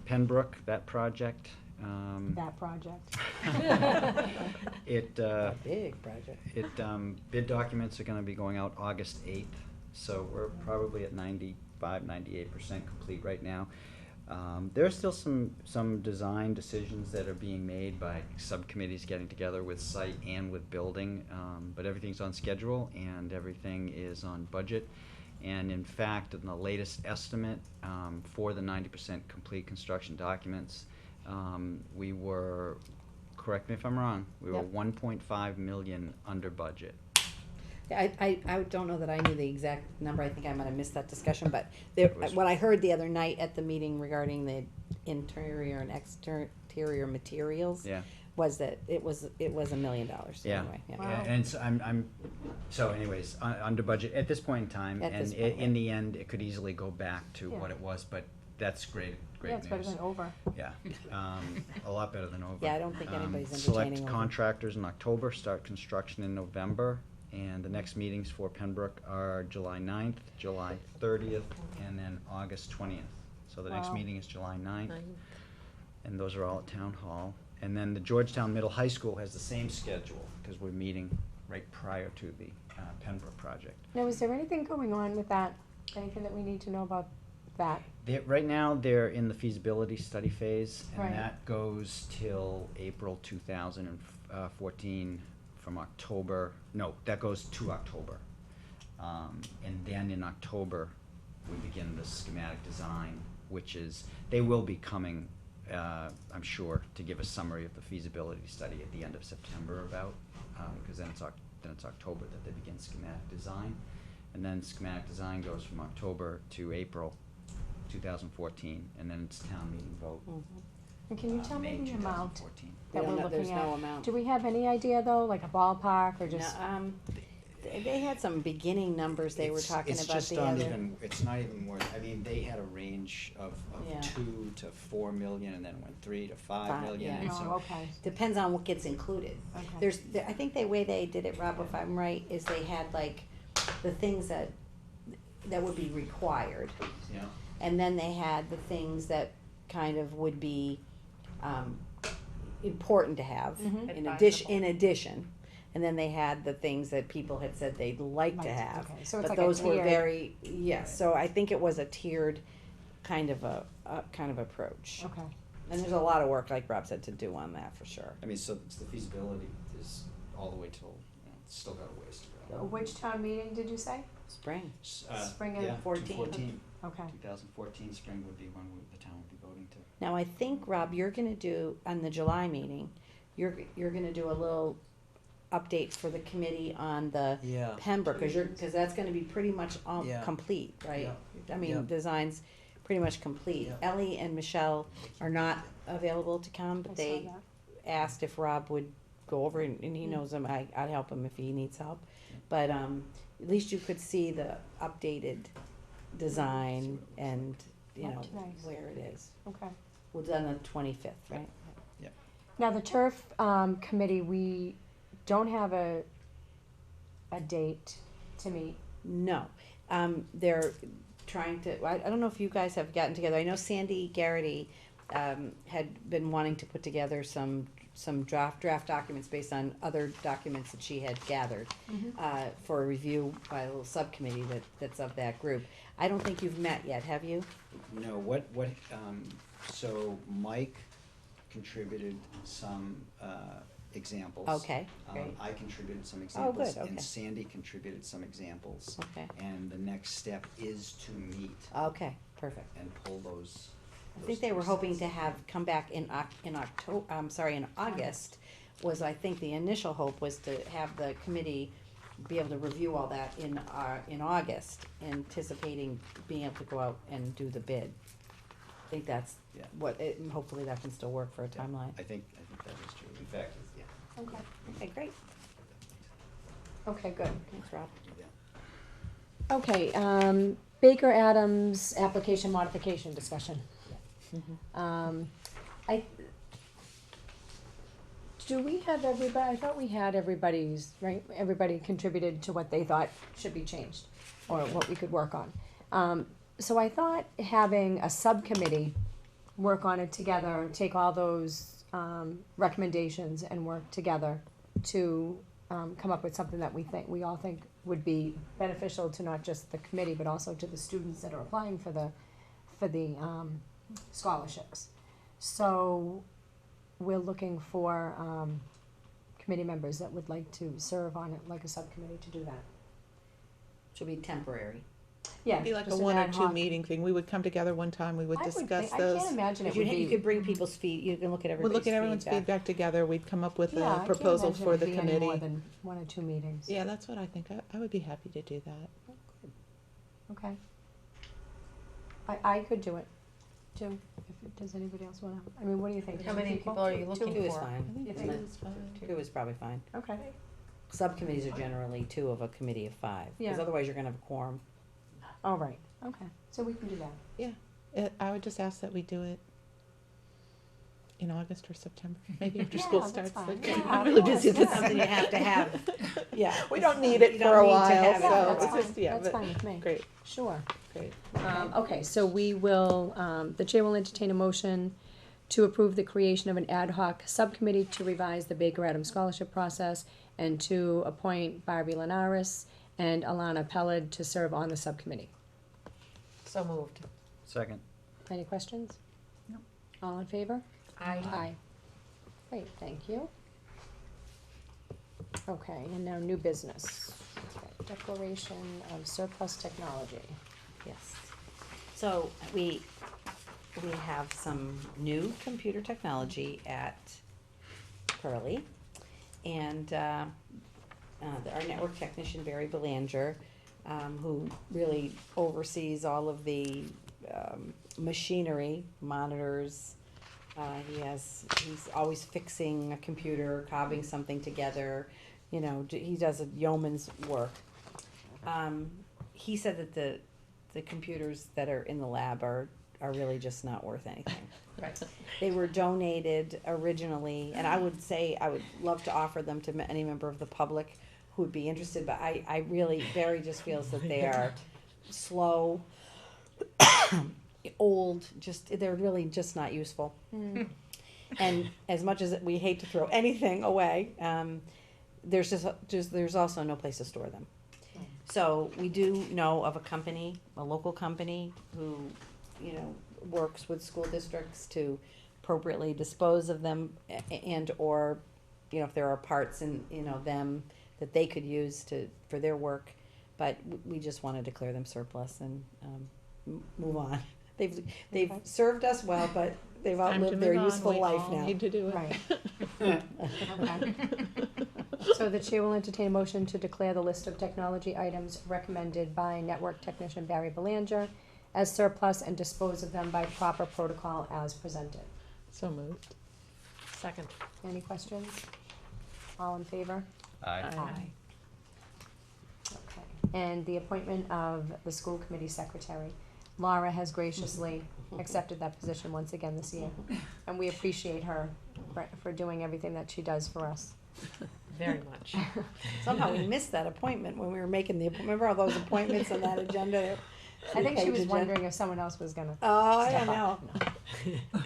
Pembroke, that project. That project. It, Big project. bid documents are gonna be going out August 8th, so we're probably at 98% complete right now. There are still some design decisions that are being made by subcommittees getting together with site and with building, but everything's on schedule and everything is on budget. And in fact, in the latest estimate, for the 90% complete construction documents, we were, correct me if I'm wrong, we were Yep. 1.5 million under budget. Yeah, I don't know that I knew the exact number, I think I might have missed that discussion, but there, what I heard the other night at the meeting regarding the interior and exterior materials Yeah. was that it was $1 million Yeah. anyway, yeah. Yeah, and so so anyways, under budget at this point in time, At and this point, in the end, it could easily go back to Yeah. what it was, but that's great Yeah, it's better news. than over. Yeah, a lot better than over. Yeah, I don't think anybody's Select entertaining over. contractors in October, start construction in November, and the next meetings for Pembroke are July 9th, July 30th, and then August 20th. So the next Wow. meeting is July 9th, and those are all at Town Hall. And then the Georgetown Middle High School has the same schedule, because we're meeting right prior to the Pembroke project. Now, is there anything going on with that? Anything that we need to know about that? Right now, they're in the feasibility study phase, Right. and that goes till April 2014 from October, no, that goes to October. And then in October, we begin the schematic design, which is, they will be coming, I'm sure, to give a summary of the feasibility study at the end of September about, because then it's October that they begin schematic design. And then schematic design goes from October to April 2014, and then it's town meeting vote. And can you tell me May the amount 2014. that We we're don't know- looking at? there's no amount. Do we have any idea though, like a ballpark or No, just? they had some beginning numbers they were talking about the other. It's not even worth, I mean, they had a range of Yeah. 2 to 4 million, and then went 3 to 5 Five, million, yeah. and Oh, so. okay, Depends on what gets included. okay. I think the way they did it, Rob, if I'm right, is they had like the things that would be required. Yeah. And then they had the things that kind of would be, important to have Mhm. in addition. And then they had the things that people had said they'd like to Like, have. okay, so it's But like a those were tiered- very, yes, so I think it was a tiered kind of kind of approach. Okay, And there's a lot of work, like Rob said, to do on that for sure. I mean, so it's the feasibility is all the way till still got a ways to go. Which town meeting did you say? Spring. Spring of Yeah, 14. 2014 spring would be when the town would be voting to. Now, I think, Rob, you're gonna do, on the July meeting, you're gonna do a little update for the committee on the Yeah. Pembroke, cause that's gonna be pretty much Yeah. complete, right? I mean, Yeah. design's pretty much complete. Yeah. Ellie and Michelle are not available to come, but they asked if Rob would go over, and he knows him, I'd help him if he needs help. But, at least you could see the updated design and, you know, Nice. where it is. Okay. We'll do it on the 25th, right? Now, the turf, committee, we don't have a date to meet. No, they're trying to, I don't know if you guys have gotten together, I know Sandy Garrity, had been wanting to put together some draft documents based on other documents that she had gathered, for a review by a little subcommittee that's of that group. I don't think you've met yet, have you? No, so Mike contributed some, examples. Okay, great. I contributed some Oh, examples. good, okay. And Sandy contributed some examples. Okay, And the next step is to meet okay, perfect. and pull those. I think they were hoping to have, come back in in August, was, I think, the initial hope was to have the committee be able to review all that in August, anticipating being able to go out and do the bid. I think that's Yeah. and hopefully that can still work for a timeline. I think that is true. In fact, yeah. Okay. Okay, great. Okay, good. Thanks, Rob. do that. Okay, Baker Adams application modification discussion. Do we have everybody, I thought we had everybody's, right, everybody contributed to what they thought should be changed, or what we could work on. So I thought having a subcommittee work on it together, take all those, recommendations and work together to, come up with something that we all think would be beneficial to not just the committee, but also to the students that are applying for the scholarships. So we're looking for committee members that would like to serve on it, like a subcommittee to do that. Should be temporary. Yeah, It'd be like a just an one or ad two hoc. meeting thing. We would come together one time, we would I discuss think- those. I can't imagine it You would be. could bring people's you can look at We'd everybody's look at everyone's feedback together, we'd come up with Yeah, I a can't proposal imagine for it the being any more committee. than 1 or 2 meetings. Yeah, that's what I think. I would be happy to do that. Okay. I could do it, too, does anybody else wanna, I mean, what do you think? How Two many people are you looking Two is for? fine. You I think think it's fine. Two is probably fine. Okay, Subcommittees are generally 2 of a committee of 5, because Yeah. otherwise you're gonna have a quorum. all right, okay, so we can do that. I would just ask that we do it in August or September, maybe after Yeah, school that's starts. fine. like, Yeah, I'm of really course, busy this yeah. Something you have to have, yeah. We don't need it You for don't a need to while, have it. Yeah, so that's it's just, fine, yeah, that's but, fine with me. great, Sure. great. Okay, so we will, the chair will entertain a motion to approve the creation of an ad hoc subcommittee to revise the Baker Adams scholarship process and to appoint Barbie Lenaris and Alana Pellid to serve on the subcommittee. So moved. Second. Any questions? No. All in favor? Aye. Great, thank you. Okay, and now new business. Okay, Declaration of surplus technology. Yes. So we have some new computer technology at Pearlie. And our network technician, Barry Belanger, who really oversees all of the machinery, monitors. He's always fixing a computer, cobbing something together, you know, he does a yeoman's work. He said that the computers that are in the lab are really just not worth anything. Right. They were donated originally, and I would say I would love to offer them to any member of the public who would be interested, but I really, Barry just feels that they are slow, old, they're really just not useful. And as much as we hate to throw anything away, there's also no place to store them. So we do know of a local company who, you know, works with school districts to appropriately dispose of them and or, you know, if there are parts in, you know, them that they could use for their work, but we just wanna declare them surplus and, move on. They've Okay. served us well, but they've outlived their useful life now. Need to do it. Right. Okay. So the chair will entertain a motion to declare the list of technology items recommended by network technician Barry Belanger as surplus and dispose of them by proper protocol as presented. So moved. Second. Any questions? All in favor? Aye. Okay. And the appointment of the school committee secretary. Laura has graciously accepted that position once again this year. And we appreciate her for doing everything that she does for us. Very much. Somehow we missed that appointment when we were making remember all those appointments on that agenda? I think she Page was agenda? wondering if someone else was gonna. Oh, I don't step know. up.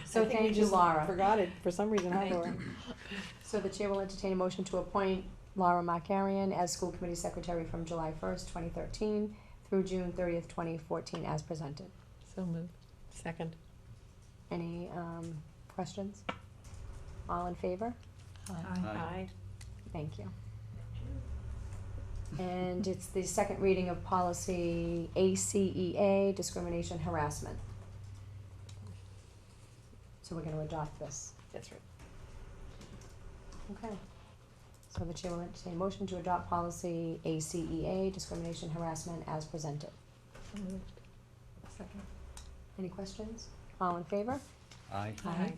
So I think we thank you, just Laura. Forgot it for some reason, huh, Thank Laura? So the chair will entertain a motion to appoint Laura Markarian as school committee secretary from July 1st, 2013 through June 30th, 2014 as presented. So moved. Second. Any questions? All in favor? Aye. Thank you. And it's the second reading of policy ACEA, discrimination harassment. So we're gonna adopt this. That's right. Okay. So the chair will entertain a motion to adopt policy ACEA, discrimination harassment as presented. So moved. Second. Any questions? All in favor? Aye. Aye.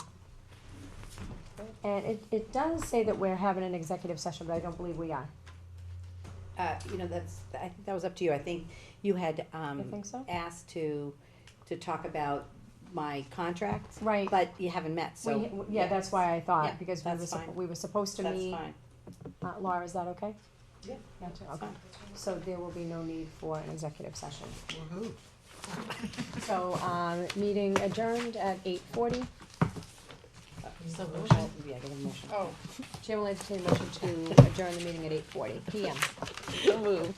And it does say that we're having an executive session, but I don't believe we are. I think that was up to you. I think you had, You think so? asked to talk about my contract. Right. But you haven't met, so. Yeah, that's why I Yeah, thought, because that's fine. we were supposed to That's meet. fine. Laura, is that okay? Yeah, Gotcha, that's okay. fine. So there will be no need for an executive session. So, meeting adjourned at 8:40. So Yeah, I got a motion. Oh. Chair will entertain a motion to adjourn the meeting at 8:40 PM. So moved.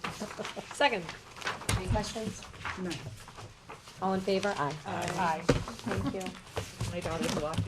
Second. Any questions? No. All in favor? Aye. Aye. Thank you. My daughter's watching.